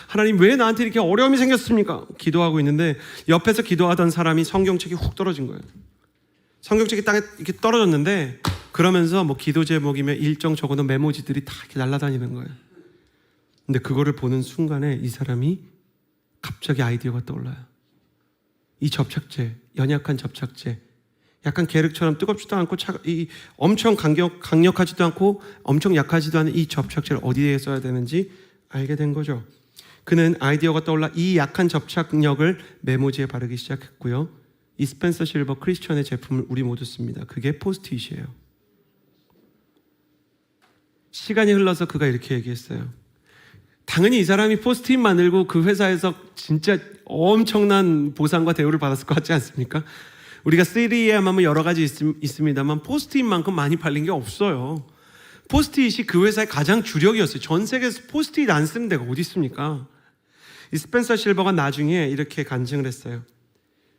하나님 왜 나한테 이렇게 어려움이 생겼습니까? 기도하고 있는데 옆에서 기도하던 사람이 성경책이 훅 떨어진 거예요. 성경책이 땅에 이렇게 떨어졌는데 그러면서 뭐 기도 제목이며 일정 적어놓은 메모지들이 다 이렇게 날아다니는 거예요. 근데 그거를 보는 순간에 이 사람이 갑자기 아이디어가 떠올라요. 이 접착제, 연약한 접착제, 약간 계륵처럼 뜨겁지도 않고 엄청 강력하지도 않고 엄청 약하지도 않은 이 접착제를 어디에 써야 되는지 알게 된 거죠. 그는 아이디어가 떠올라 이 약한 접착력을 메모지에 바르기 시작했고요. 이 스펜서 실버 크리스천의 제품을 우리 모두 씁니다. 그게 포스트잇이에요. 시간이 흘러서 그가 이렇게 얘기했어요. 당연히 이 사람이 포스트잇 만들고 그 회사에서 진짜 엄청난 보상과 대우를 받았을 것 같지 않습니까? 우리가 3M 하면 여러 가지 있습니다만 포스트잇만큼 많이 팔린 게 없어요. 포스트잇이 그 회사의 가장 주력이었어요. 전 세계에서 포스트잇 안 쓰는 데가 어디 있습니까? 이 스펜서 실버가 나중에 이렇게 간증을 했어요.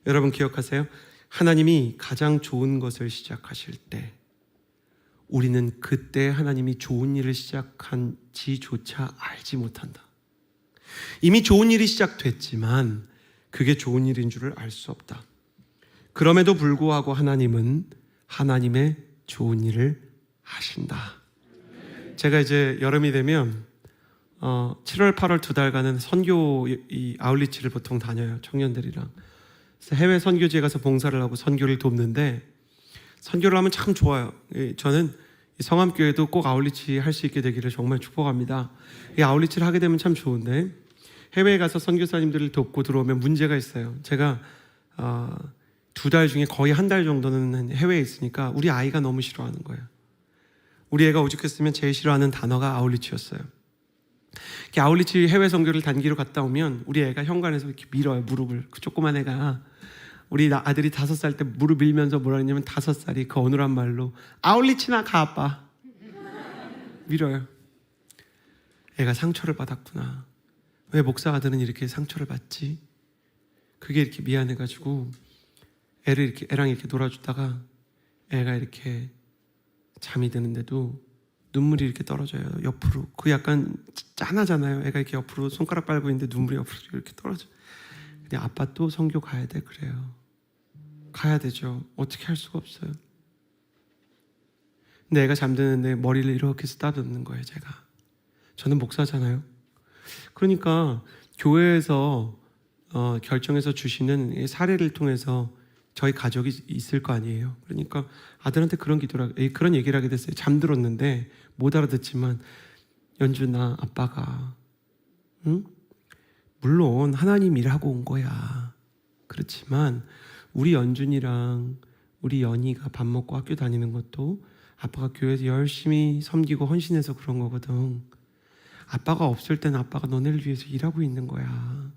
여러분 기억하세요? 하나님이 가장 좋은 것을 시작하실 때 우리는 그때 하나님이 좋은 일을 시작한지조차 알지 못한다. 이미 좋은 일이 시작됐지만 그게 좋은 일인 줄을 알 수 없다. 그럼에도 불구하고 하나님은 하나님의 좋은 일을 하신다. 제가 이제 여름이 되면 7월, 8월 2달간은 선교 이 아울리치를 보통 다녀요. 청년들이랑. 그래서 해외 선교지에 가서 봉사를 하고 선교를 돕는데 선교를 하면 참 좋아요. 저는 성암교회도 꼭 아울리치 할 수 있게 되기를 정말 축복합니다. 이 아울리치를 하게 되면 참 좋은데 해외에 가서 선교사님들을 돕고 들어오면 문제가 있어요. 제가 2달 중에 거의 한 달 정도는 해외에 있으니까 우리 아이가 너무 싫어하는 거예요. 우리 애가 오죽했으면 제일 싫어하는 단어가 아울리치였어요. 아울리치 해외 선교를 단기로 갔다 오면 우리 애가 현관에서 이렇게 밀어요, 무릎을. 그 조그만 애가. 우리 아들이 5살 때 무릎 밀면서 뭐라 했냐면 5살이 그 어눌한 말로 아울리치나 가 아빠 밀어요. 애가 상처를 받았구나. 왜 목사 아들은 이렇게 상처를 받지? 그게 이렇게 미안해가지고 애랑 이렇게 놀아주다가 애가 이렇게 잠이 드는데도 눈물이 이렇게 떨어져요. 옆으로. 그 약간 짠하잖아요. 애가 이렇게 옆으로 손가락 빨고 있는데 눈물이 옆으로 이렇게 떨어져. 근데 아빠 또 선교 가야 돼. 그래요. 가야 되죠. 어떻게 할 수가 없어요. 근데 애가 잠드는데 머리를 이렇게 쓰다듬는 거예요. 제가. 저는 목사잖아요. 그러니까 교회에서 결정해서 주시는 사례를 통해서 저희 가족이 있을 거 아니에요. 그러니까 아들한테 그런 얘기를 하게 됐어요. 잠들었는데 못 알아듣지만 연준아, 아빠가 물론 하나님 일하고 온 거야. 그렇지만 우리 연준이랑 우리 연희가 밥 먹고 학교 다니는 것도 아빠가 교회에서 열심히 섬기고 헌신해서 그런 거거든. 아빠가 없을 때는 아빠가 너네를 위해서 일하고 있는 거야.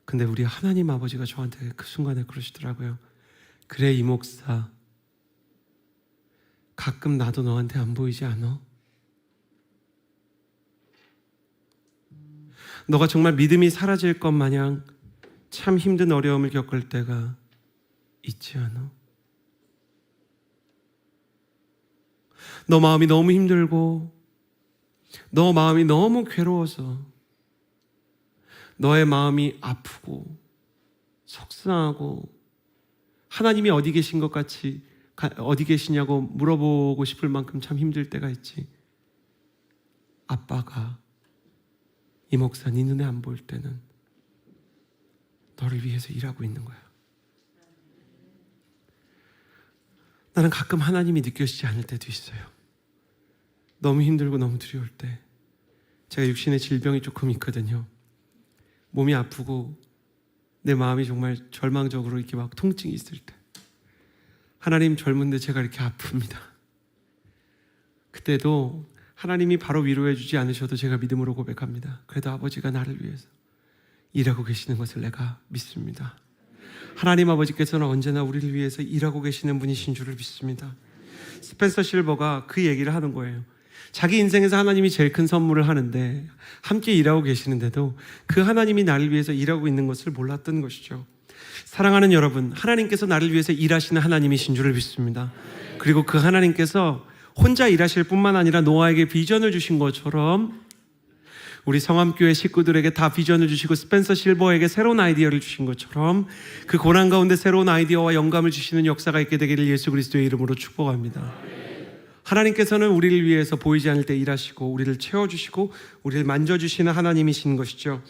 근데 우리 하나님 아버지가 저한테 그 순간에 그러시더라고요. 그래 이 목사, 가끔 나도 너한테 안 보이지 않아? 너가 정말 믿음이 사라질 것 마냥 참 힘든 어려움을 겪을 때가 있지 않아? 너 마음이 너무 힘들고 너 마음이 너무 괴로워서 너의 마음이 아프고 속상하고 하나님이 어디 계신 것 같이 어디 계시냐고 물어보고 싶을 만큼 참 힘들 때가 있지. 아빠가 이 목사 네 눈에 안 보일 때는 너를 위해서 일하고 있는 거야. 나는 가끔 하나님이 느껴지지 않을 때도 있어요. 너무 힘들고 너무 두려울 때. 제가 육신의 질병이 조금 있거든요. 몸이 아프고 내 마음이 정말 절망적으로 이렇게 막 통증이 있을 때 하나님 젊은데 제가 이렇게 아픕니다. 그때도 하나님이 바로 위로해 주지 않으셔도 제가 믿음으로 고백합니다. 그래도 아버지가 나를 위해서 일하고 계시는 것을 내가 믿습니다. 하나님 아버지께서는 언제나 우리를 위해서 일하고 계시는 분이신 줄을 믿습니다. 스펜서 실버가 그 얘기를 하는 거예요. 자기 인생에서 하나님이 제일 큰 선물을 하는데 함께 일하고 계시는데도 그 하나님이 나를 위해서 일하고 있는 것을 몰랐던 것이죠. 사랑하는 여러분, 하나님께서 나를 위해서 일하시는 하나님이신 줄을 믿습니다. 그리고 그 하나님께서 혼자 일하실 뿐만 아니라 노아에게 비전을 주신 것처럼 우리 성암교회 식구들에게 다 비전을 주시고 스펜서 실버에게 새로운 아이디어를 주신 것처럼 그 고난 가운데 새로운 아이디어와 영감을 주시는 역사가 있게 되기를 예수 그리스도의 이름으로 축복합니다. 하나님께서는 우리를 위해서 보이지 않을 때 일하시고 우리를 채워주시고 우리를 만져주시는 하나님이신 것이죠.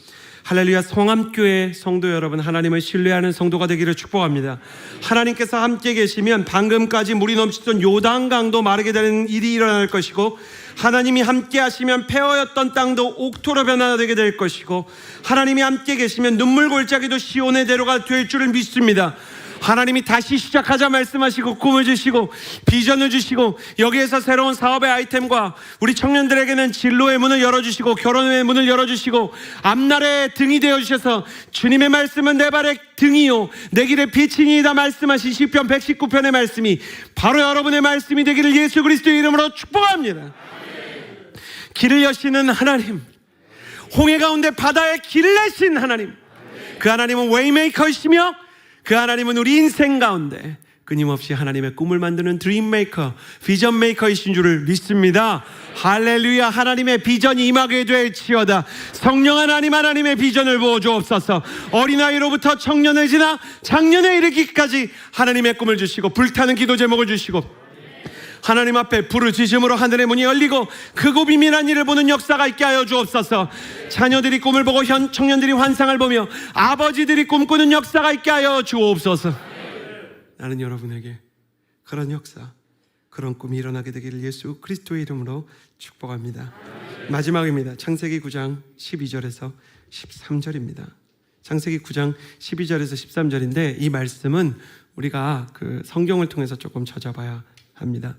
할렐루야. 성암교회 성도 여러분, 하나님을 신뢰하는 성도가 되기를 축복합니다. 하나님께서 함께 계시면 방금까지 물이 넘치던 요단강도 마르게 되는 일이 일어날 것이고, 하나님이 함께 하시면 폐허였던 땅도 옥토로 변화되게 될 것이고, 하나님이 함께 계시면 눈물 골짜기도 시온의 대로가 될 줄을 믿습니다. 하나님이 다시 시작하자 말씀하시고 꿈을 주시고 비전을 주시고 여기에서 새로운 사업의 아이템과 우리 청년들에게는 진로의 문을 열어주시고 결혼의 문을 열어주시고 앞날의 등이 되어주셔서 주님의 말씀은 내 발의 등이요 내 길의 빛이니이다 말씀하신 시편 119편의 말씀이 바로 여러분의 말씀이 되기를 예수 그리스도의 이름으로 축복합니다. 길을 여시는 하나님, 홍해 가운데 바다에 길을 내신 하나님, 그 하나님은 웨이메이커이시며 그 하나님은 우리 인생 가운데 끊임없이 하나님의 꿈을 만드는 드림메이커, 비전메이커이신 줄을 믿습니다. 할렐루야. 하나님의 비전이 임하게 될지어다. 성령 하나님의 비전을 부어주옵소서. 어린아이로부터 청년을 지나 장년에 이르기까지 하나님의 꿈을 주시고 불타는 기도 제목을 주시고 하나님 앞에 부르짖음으로 하늘의 문이 열리고 크고 비밀한 일을 보는 역사가 있게 하여 주옵소서. 자녀들이 꿈을 보고 청년들이 환상을 보며 아버지들이 꿈꾸는 역사가 있게 하여 주옵소서. 나는 여러분에게 그런 역사, 그런 꿈이 일어나게 되기를 예수 그리스도의 이름으로 축복합니다. 마지막입니다. 창세기 9장 12절에서 13절입니다. 창세기 9장 12절에서 13절인데 이 말씀은 우리가 그 성경을 통해서 조금 찾아봐야 합니다.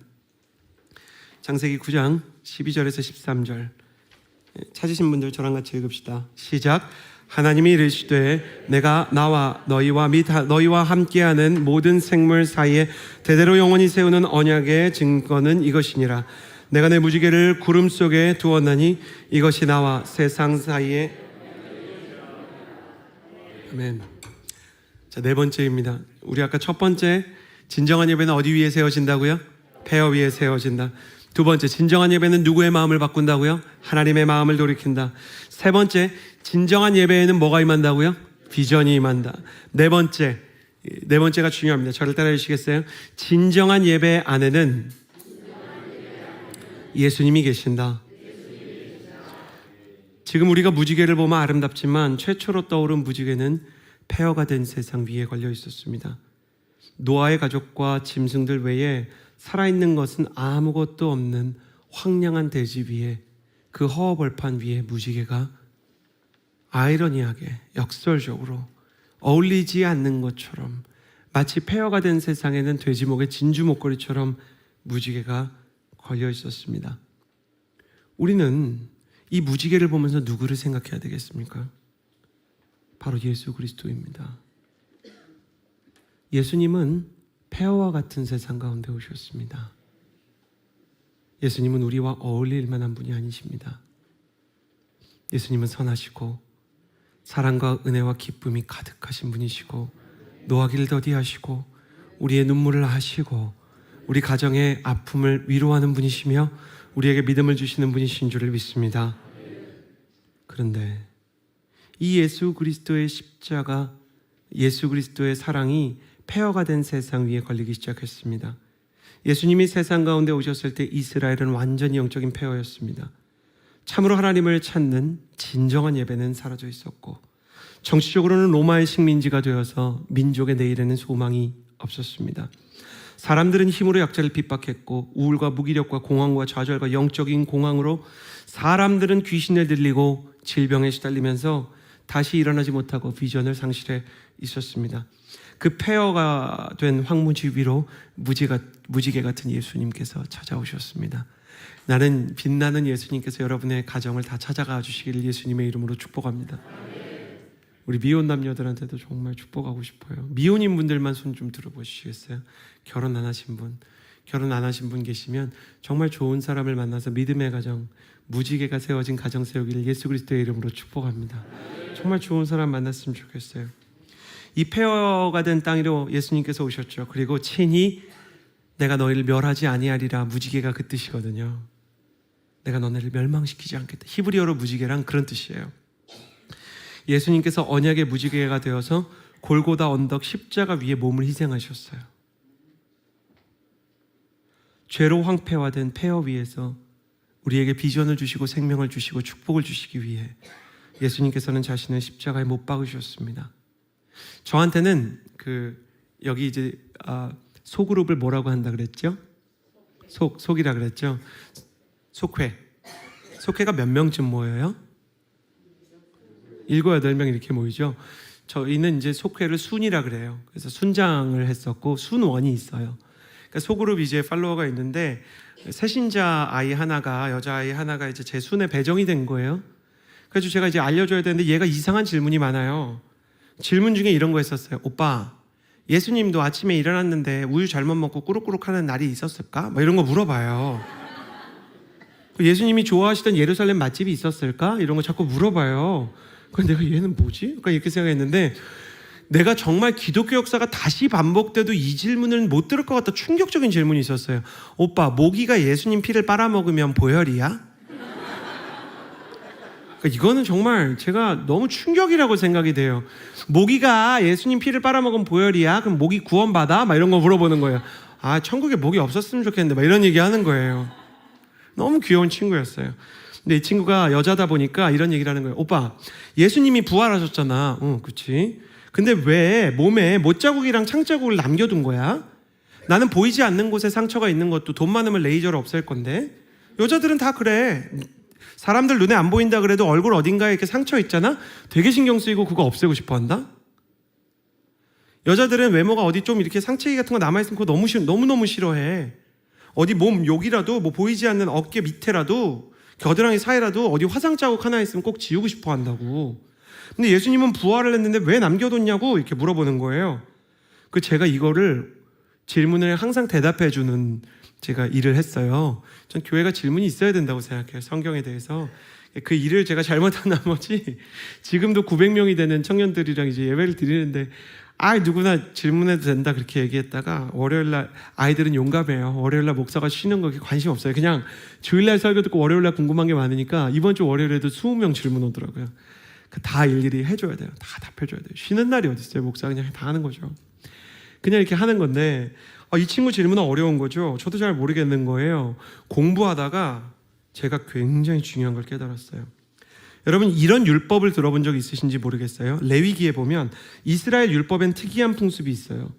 창세기 9장 12절에서 13절 찾으신 분들 저랑 같이 읽읍시다. 시작. 하나님이 이르시되 내가 나와 너희와 및 너희와 함께하는 모든 생물 사이에 대대로 영원히 세우는 언약의 증거는 이것이니라. 내가 내 무지개를 구름 속에 두었나니 이것이 나와 세상 사이에. 아멘. 자, 네 번째입니다. 우리 아까 첫 번째 진정한 예배는 어디 위에 세워진다고요? 폐허 위에 세워진다. 두 번째, 진정한 예배는 누구의 마음을 바꾼다고요? 하나님의 마음을 돌이킨다. 세 번째, 진정한 예배에는 뭐가 임한다고요? 비전이 임한다. 네 번째가 중요합니다. 저를 따라해 주시겠어요? 진정한 예배 안에는 예수님이 계신다. 지금 우리가 무지개를 보면 아름답지만 최초로 떠오른 무지개는 폐허가 된 세상 위에 걸려 있었습니다. 노아의 가족과 짐승들 외에 살아있는 것은 아무것도 없는 황량한 대지 위에, 그 허허벌판 위에 무지개가 아이러니하게 역설적으로 어울리지 않는 것처럼 마치 폐허가 된 세상에는 돼지목의 진주 목걸이처럼 무지개가 걸려 있었습니다. 우리는 이 무지개를 보면서 누구를 생각해야 되겠습니까? 바로 예수 그리스도입니다. 예수님은 폐허와 같은 세상 가운데 오셨습니다. 예수님은 우리와 어울릴 만한 분이 아니십니다. 예수님은 선하시고 사랑과 은혜와 기쁨이 가득하신 분이시고 노하기를 더디하시고 우리의 눈물을 아시고 우리 가정의 아픔을 위로하는 분이시며 우리에게 믿음을 주시는 분이신 줄을 믿습니다. 그런데 이 예수 그리스도의 십자가, 예수 그리스도의 사랑이 폐허가 된 세상 위에 걸리기 시작했습니다. 예수님이 세상 가운데 오셨을 때 이스라엘은 완전히 영적인 폐허였습니다. 참으로 하나님을 찾는 진정한 예배는 사라져 있었고 정치적으로는 로마의 식민지가 되어서 민족의 내일에는 소망이 없었습니다. 사람들은 힘으로 약자를 핍박했고 우울과 무기력과 공황과 좌절과 영적인 공황으로 사람들은 귀신을 들리고 질병에 시달리면서 다시 일어나지 못하고 비전을 상실해 있었습니다. 그 폐허가 된 황무지 위로 무지개 같은 예수님께서 찾아오셨습니다. 나는 빛나는 예수님께서 여러분의 가정을 다 찾아가 주시기를 예수님의 이름으로 축복합니다. 우리 미혼 남녀들한테도 정말 축복하고 싶어요. 미혼인 분들만 손 좀 들어보시겠어요? 결혼 안 하신 분 계시면 정말 좋은 사람을 만나서 믿음의 가정, 무지개가 세워진 가정 세우기를 예수 그리스도의 이름으로 축복합니다. 정말 좋은 사람 만났으면 좋겠어요. 이 폐허가 된 땅으로 예수님께서 오셨죠. 그리고 친히 내가 너희를 멸하지 아니하리라, 무지개가 그 뜻이거든요. 내가 너네를 멸망시키지 않겠다. 히브리어로 무지개란 그런 뜻이에요. 예수님께서 언약의 무지개가 되어서 골고다 언덕 십자가 위에 몸을 희생하셨어요. 죄로 황폐화된 폐허 위에서 우리에게 비전을 주시고 생명을 주시고 축복을 주시기 위해 예수님께서는 자신을 십자가에 못 박으셨습니다. 저한테는 여기 이제 소그룹을 뭐라고 한다 그랬죠? 속이라 그랬죠? 속회가 몇 명쯤 모여요? 7, 8명 이렇게 모이죠. 저희는 이제 속회를 순이라 그래요. 그래서 순장을 했었고 순원이 있어요. 그러니까 소그룹 이제 팔로워가 있는데 새신자 아이 하나가 여자아이 하나가 이제 제 순에 배정이 된 거예요. 그래서 제가 이제 알려줘야 되는데 얘가 이상한 질문이 많아요. 질문 중에 이런 거 했었어요. 오빠, 예수님도 아침에 일어났는데 우유 잘못 먹고 꾸룩꾸룩 하는 날이 있었을까? 뭐 이런 거 물어봐요. 예수님이 좋아하시던 예루살렘 맛집이 있었을까? 이런 거 자꾸 물어봐요. 그래서 내가 얘는 뭐지? 그러니까 이렇게 생각했는데 내가 정말 기독교 역사가 다시 반복돼도 이 질문을 못 들을 것 같다 충격적인 질문이 있었어요. 오빠, 모기가 예수님 피를 빨아먹으면 보혈이야? 그러니까 이거는 정말 제가 너무 충격이라고 생각이 돼요. 모기가 예수님 피를 빨아먹으면 보혈이야? 그럼 모기 구원받아? 막 이런 거 물어보는 거예요. 아, 천국에 모기 없었으면 좋겠는데 막 이런 얘기 하는 거예요. 너무 귀여운 친구였어요. 근데 이 친구가 여자다 보니까 이런 얘기를 하는 거예요. 오빠, 예수님이 부활하셨잖아. 응, 그치? 근데 왜 몸에 못자국이랑 창자국을 남겨둔 거야? 나는 보이지 않는 곳에 상처가 있는 것도 돈 많으면 레이저로 없앨 건데. 여자들은 다 그래. 사람들 눈에 안 보인다 그래도 얼굴 어딘가에 이렇게 상처 있잖아? 되게 신경 쓰이고 그거 없애고 싶어 한다? 여자들은 외모가 어디 좀 이렇게 상처기 같은 거 남아있으면 그거 너무너무 싫어해. 어디 몸 여기라도 뭐 보이지 않는 어깨 밑에라도 겨드랑이 사이라도 어디 화상 자국 하나 있으면 꼭 지우고 싶어 한다고. 근데 예수님은 부활을 했는데 왜 남겨뒀냐고 이렇게 물어보는 거예요. 그 제가 이거를 질문을 항상 대답해 주는 제가 일을 했어요. 전 교회가 질문이 있어야 된다고 생각해요. 성경에 대해서. 그 일을 제가 잘못한 나머지 지금도 900명이 되는 청년들이랑 이제 예배를 드리는데 누구나 질문해도 된다 그렇게 얘기했다가 월요일날 아이들은 용감해요. 월요일날 목사가 쉬는 거 관심 없어요. 그냥 주일날 설교 듣고 월요일날 궁금한 게 많으니까 이번 주 월요일에도 20명 질문 오더라고요. 다 일일이 해줘야 돼요. 다 답해줘야 돼요. 쉬는 날이 어디 있어요. 목사 그냥 다 하는 거죠. 그냥 이렇게 하는 건데 이 친구 질문은 어려운 거죠. 저도 잘 모르겠는 거예요. 공부하다가 제가 굉장히 중요한 걸 깨달았어요. 여러분 이런 율법을 들어본 적 있으신지 모르겠어요. 레위기에 보면 이스라엘 율법엔 특이한 풍습이 있어요.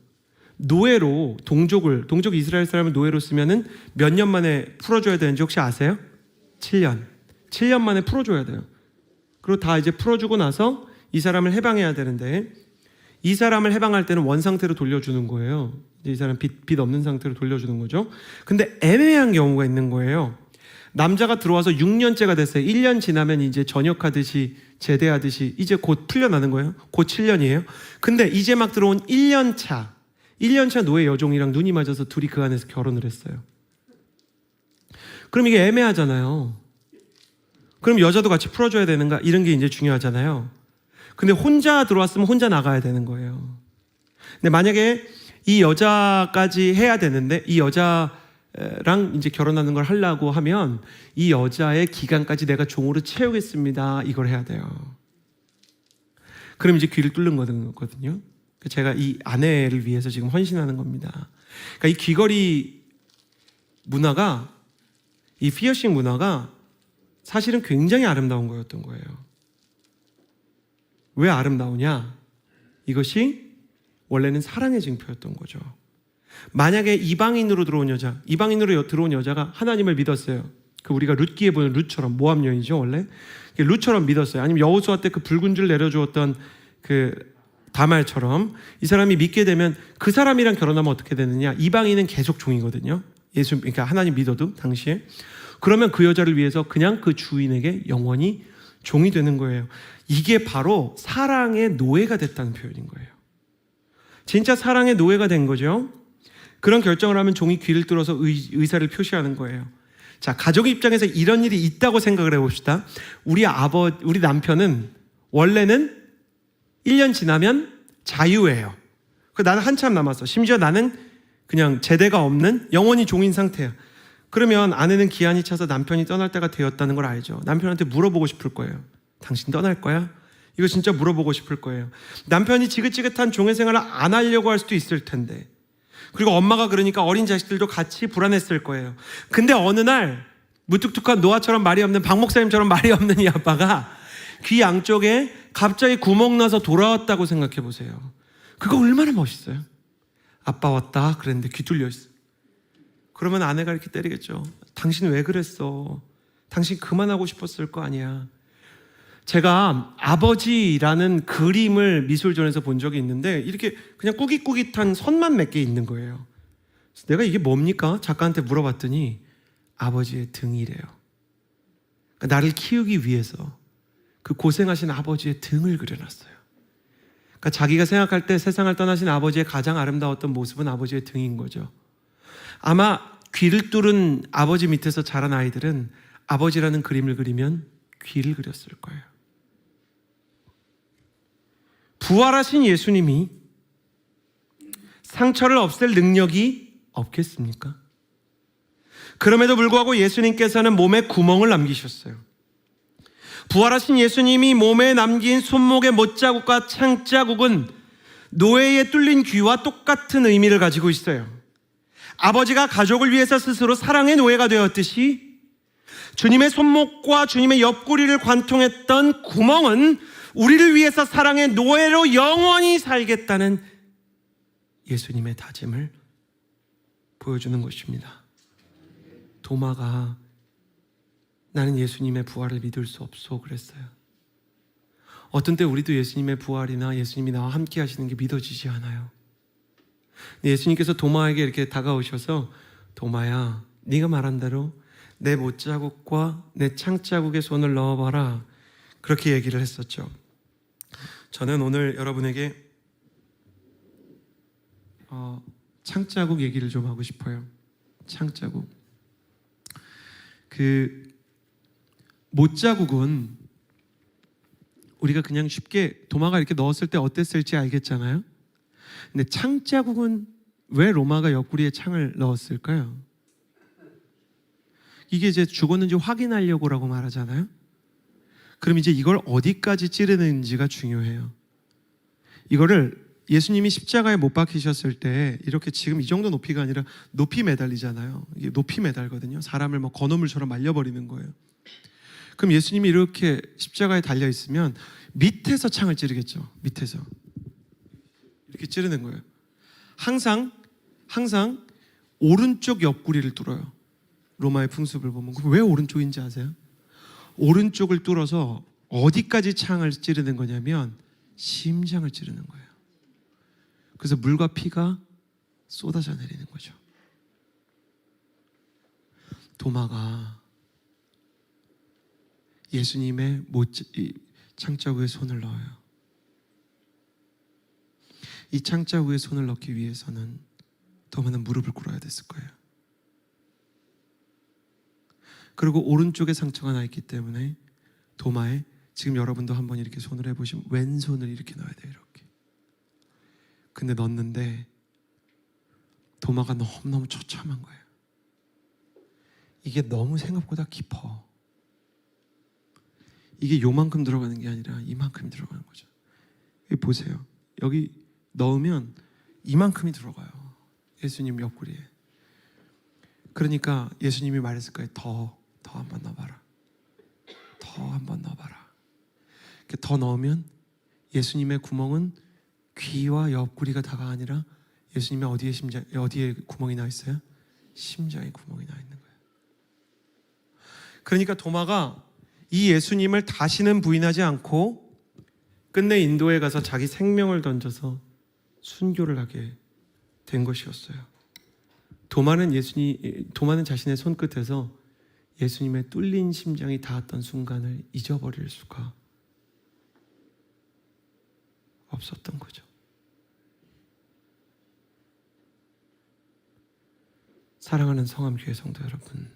노예로 동족 이스라엘 사람을 노예로 쓰면은 몇 년 만에 풀어줘야 되는지 혹시 아세요? 7년 만에 풀어줘야 돼요. 그리고 다 이제 풀어주고 나서 이 사람을 해방해야 되는데 이 사람을 해방할 때는 원상태로 돌려주는 거예요. 이 사람 빚 없는 상태로 돌려주는 거죠. 근데 애매한 경우가 있는 거예요. 남자가 들어와서 6년째가 됐어요. 1년 지나면 이제 전역하듯이 제대하듯이 이제 곧 풀려나는 거예요. 곧 7년이에요. 근데 이제 막 들어온 1년 차 노예 여종이랑 눈이 맞아서 둘이 그 안에서 결혼을 했어요. 그럼 이게 애매하잖아요. 그럼 여자도 같이 풀어줘야 되는가? 이런 게 이제 중요하잖아요. 근데 혼자 들어왔으면 혼자 나가야 되는 거예요. 근데 만약에 이 여자까지 해야 되는데 이 여자랑 이제 결혼하는 걸 하려고 하면 이 여자의 기간까지 내가 종으로 채우겠습니다. 이걸 해야 돼요. 그럼 이제 귀를 뚫는 거거든요. 제가 이 아내를 위해서 지금 헌신하는 겁니다. 그러니까 이 귀걸이 문화가 이 피어싱 문화가 사실은 굉장히 아름다운 거였던 거예요. 왜 아름다우냐? 이것이 원래는 사랑의 징표였던 거죠. 만약에 이방인으로 들어온 여자가 하나님을 믿었어요. 그 우리가 룻기에 보는 룻처럼 모압 여인이죠 원래. 룻처럼 믿었어요. 아니면 여호수아 때 그 붉은 줄 내려주었던 그 다말처럼 이 사람이 믿게 되면 그 사람이랑 결혼하면 어떻게 되느냐? 이방인은 계속 종이거든요. 그러니까 하나님 믿어도 당시에. 그러면 그 여자를 위해서 그냥 그 주인에게 영원히 종이 되는 거예요. 이게 바로 사랑의 노예가 됐다는 표현인 거예요. 진짜 사랑의 노예가 된 거죠. 그런 결정을 하면 종이 귀를 뚫어서 의사를 표시하는 거예요. 자, 가족 입장에서 이런 일이 있다고 생각을 해봅시다. 우리 남편은 원래는 1년 지나면 자유예요. 나는 한참 남았어. 심지어 나는 그냥 제대가 없는 영원히 종인 상태야. 그러면 아내는 기한이 차서 남편이 떠날 때가 되었다는 걸 알죠. 남편한테 물어보고 싶을 거예요. 당신 떠날 거야? 이거 진짜 물어보고 싶을 거예요. 남편이 지긋지긋한 종의 생활을 안 하려고 할 수도 있을 텐데. 그리고 엄마가 그러니까 어린 자식들도 같이 불안했을 거예요. 근데 어느 날 무뚝뚝한 노아처럼 말이 없는 박 목사님처럼 말이 없는 이 아빠가 귀 양쪽에 갑자기 구멍 나서 돌아왔다고 생각해 보세요. 그거 얼마나 멋있어요. 아빠 왔다 그랬는데 귀 뚫려 있어. 그러면 아내가 이렇게 때리겠죠. 당신 왜 그랬어? 당신 그만하고 싶었을 거 아니야. 제가 아버지라는 그림을 미술전에서 본 적이 있는데 이렇게 그냥 꾸깃꾸깃한 선만 몇 개 있는 거예요. 그래서 내가 이게 뭡니까? 작가한테 물어봤더니 아버지의 등이래요. 그러니까 나를 키우기 위해서 그 고생하신 아버지의 등을 그려놨어요. 그러니까 자기가 생각할 때 세상을 떠나신 아버지의 가장 아름다웠던 모습은 아버지의 등인 거죠. 아마 귀를 뚫은 아버지 밑에서 자란 아이들은 아버지라는 그림을 그리면 귀를 그렸을 거예요. 부활하신 예수님이 상처를 없앨 능력이 없겠습니까? 그럼에도 불구하고 예수님께서는 몸에 구멍을 남기셨어요. 부활하신 예수님이 몸에 남긴 손목의 못자국과 창자국은 노예의 뚫린 귀와 똑같은 의미를 가지고 있어요. 아버지가 가족을 위해서 스스로 사랑의 노예가 되었듯이 주님의 손목과 주님의 옆구리를 관통했던 구멍은 우리를 위해서 사랑의 노예로 영원히 살겠다는 예수님의 다짐을 보여주는 것입니다. 도마가 나는 예수님의 부활을 믿을 수 없어 그랬어요. 어떤 때 우리도 예수님의 부활이나 예수님이 나와 함께 하시는 게 믿어지지 않아요. 예수님께서 도마에게 이렇게 다가오셔서 도마야, 네가 말한 대로 내 못자국과 내 창자국에 손을 넣어봐라, 그렇게 얘기를 했었죠. 저는 오늘 여러분에게 창자국 얘기를 좀 하고 싶어요. 창자국. 그 못자국은 우리가 그냥 쉽게 도마가 이렇게 넣었을 때 어땠을지 알겠잖아요. 근데 창자국은 왜 로마가 옆구리에 창을 넣었을까요? 이게 이제 죽었는지 확인하려고라고 말하잖아요. 그럼 이제 이걸 어디까지 찌르는지가 중요해요. 이거를 예수님이 십자가에 못 박히셨을 때 이렇게 지금 이 정도 높이가 아니라 높이 매달리잖아요. 이게 높이 매달거든요. 사람을 뭐 건어물처럼 말려버리는 거예요. 그럼 예수님이 이렇게 십자가에 달려 있으면 밑에서 창을 찌르겠죠. 밑에서 이렇게 찌르는 거예요. 항상 오른쪽 옆구리를 뚫어요. 로마의 풍습을 보면. 왜 오른쪽인지 아세요? 오른쪽을 뚫어서 어디까지 창을 찌르는 거냐면 심장을 찌르는 거예요. 그래서 물과 피가 쏟아져 내리는 거죠. 도마가 예수님의 창자국에 손을 넣어요. 이 창자국에 손을 넣기 위해서는 도마는 무릎을 꿇어야 됐을 거예요. 그리고 오른쪽에 상처가 나 있기 때문에 도마에, 지금 여러분도 한번 이렇게 손을 해보시면 왼손을 이렇게 넣어야 돼요. 이렇게. 근데 넣는데 도마가 너무너무 처참한 거예요. 이게 너무 생각보다 깊어. 이게 요만큼 들어가는 게 아니라 이만큼 들어가는 거죠. 여기 보세요. 여기 넣으면 이만큼이 들어가요. 예수님 옆구리에. 그러니까 예수님이 말했을 거예요. 더 한번 넣어봐라. 더 한번 넣어봐라. 이렇게 더 넣으면 예수님의 구멍은 귀와 옆구리가 다가 아니라 예수님의 어디에 구멍이 나 있어요? 심장에 구멍이 나 있는 거예요. 그러니까 도마가 이 예수님을 다시는 부인하지 않고 끝내 인도에 가서 자기 생명을 던져서 순교를 하게 된 것이었어요. 도마는 자신의 손끝에서 예수님의 뚫린 심장이 닿았던 순간을 잊어버릴 수가 없었던 거죠. 사랑하는 성암교회 성도 여러분,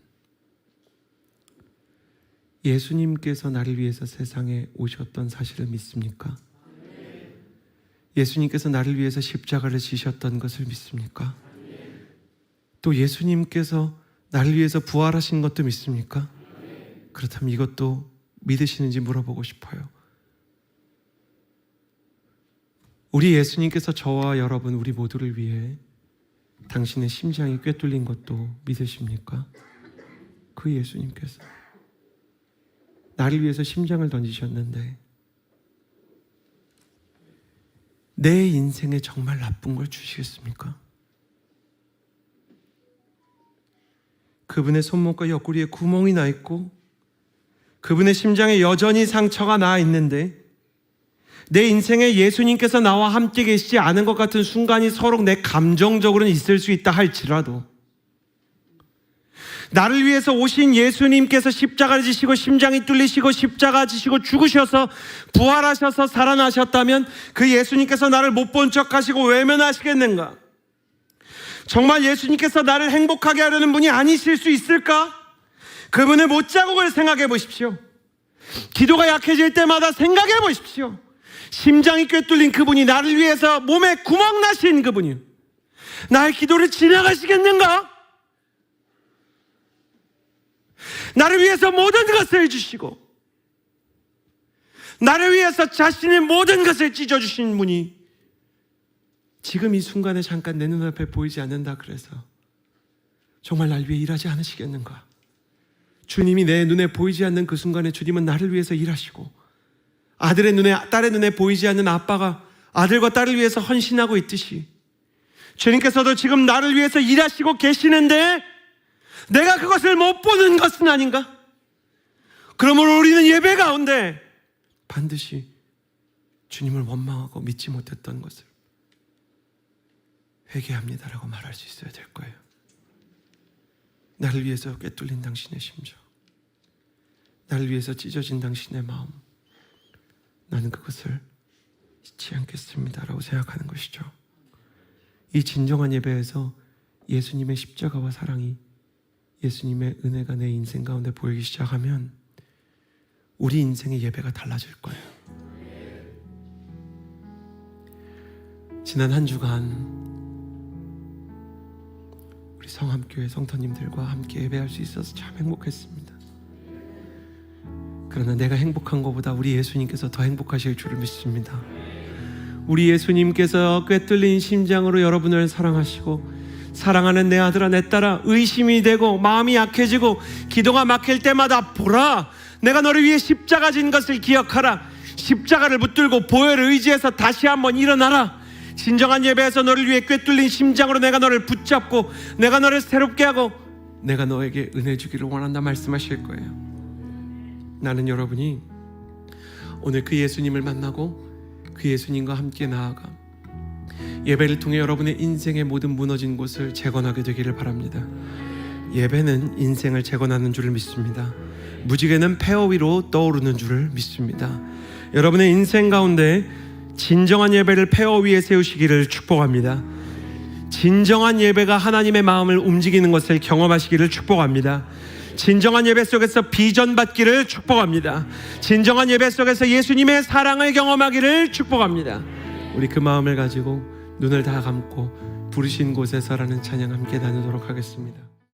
예수님께서 나를 위해서 세상에 오셨던 사실을 믿습니까? 예수님께서 나를 위해서 십자가를 지셨던 것을 믿습니까? 또 예수님께서 나를 위해서 부활하신 것도 믿습니까? 그렇다면 이것도 믿으시는지 물어보고 싶어요. 우리 예수님께서 저와 여러분 우리 모두를 위해 당신의 심장이 꿰뚫린 것도 믿으십니까? 그 예수님께서 나를 위해서 심장을 던지셨는데 내 인생에 정말 나쁜 걸 주시겠습니까? 그분의 손목과 옆구리에 구멍이 나 있고 그분의 심장에 여전히 상처가 나 있는데 내 인생에 예수님께서 나와 함께 계시지 않은 것 같은 순간이 서로 내 감정적으로는 있을 수 있다 할지라도 나를 위해서 오신 예수님께서 십자가를 지시고 심장이 뚫리시고 십자가 지시고 죽으셔서 부활하셔서 살아나셨다면 그 예수님께서 나를 못 본 척 하시고 외면하시겠는가? 정말 예수님께서 나를 행복하게 하려는 분이 아니실 수 있을까? 그분의 못자국을 생각해 보십시오. 기도가 약해질 때마다 생각해 보십시오. 심장이 꿰뚫린 그분이, 나를 위해서 몸에 구멍 나신 그분이 나의 기도를 지나가시겠는가? 나를 위해서 모든 것을 해주시고 나를 위해서 자신의 모든 것을 찢어주신 분이 지금 이 순간에 잠깐 내 눈앞에 보이지 않는다 그래서 정말 날 위해 일하지 않으시겠는가? 주님이 내 눈에 보이지 않는 그 순간에 주님은 나를 위해서 일하시고, 아들의 눈에, 딸의 눈에 보이지 않는 아빠가 아들과 딸을 위해서 헌신하고 있듯이 주님께서도 지금 나를 위해서 일하시고 계시는데 내가 그것을 못 보는 것은 아닌가? 그러므로 우리는 예배 가운데 반드시 주님을 원망하고 믿지 못했던 것을 회개합니다라고 말할 수 있어야 될 거예요. 나를 위해서 꿰뚫린 당신의 심정, 나를 위해서 찢어진 당신의 마음, 나는 그것을 잊지 않겠습니다라고 생각하는 것이죠. 이 진정한 예배에서 예수님의 십자가와 사랑이, 예수님의 은혜가 내 인생 가운데 보이기 시작하면 우리 인생의 예배가 달라질 거예요. 지난 한 주간 우리 성함교회 성도님들과 함께 예배할 수 있어서 참 행복했습니다. 그러나 내가 행복한 것보다 우리 예수님께서 더 행복하실 줄을 믿습니다. 우리 예수님께서 꿰뚫린 심장으로 여러분을 사랑하시고, 사랑하는 내 아들아 내 딸아, 의심이 되고 마음이 약해지고 기도가 막힐 때마다 보라, 내가 너를 위해 십자가 진 것을 기억하라. 십자가를 붙들고 보혈을 의지해서 다시 한번 일어나라. 진정한 예배에서 너를 위해 꿰뚫린 심장으로 내가 너를 붙잡고 내가 너를 새롭게 하고 내가 너에게 은혜 주기를 원한다 말씀하실 거예요. 나는 여러분이 오늘 그 예수님을 만나고 그 예수님과 함께 나아가 예배를 통해 여러분의 인생의 모든 무너진 곳을 재건하게 되기를 바랍니다. 예배는 인생을 재건하는 줄을 믿습니다. 무지개는 폐허 위로 떠오르는 줄을 믿습니다. 여러분의 인생 가운데 진정한 예배를 폐허 위에 세우시기를 축복합니다. 진정한 예배가 하나님의 마음을 움직이는 것을 경험하시기를 축복합니다. 진정한 예배 속에서 비전 받기를 축복합니다. 진정한 예배 속에서 예수님의 사랑을 경험하기를 축복합니다. 우리 그 마음을 가지고 눈을 다 감고 부르신 곳에서라는 찬양 함께 나누도록 하겠습니다.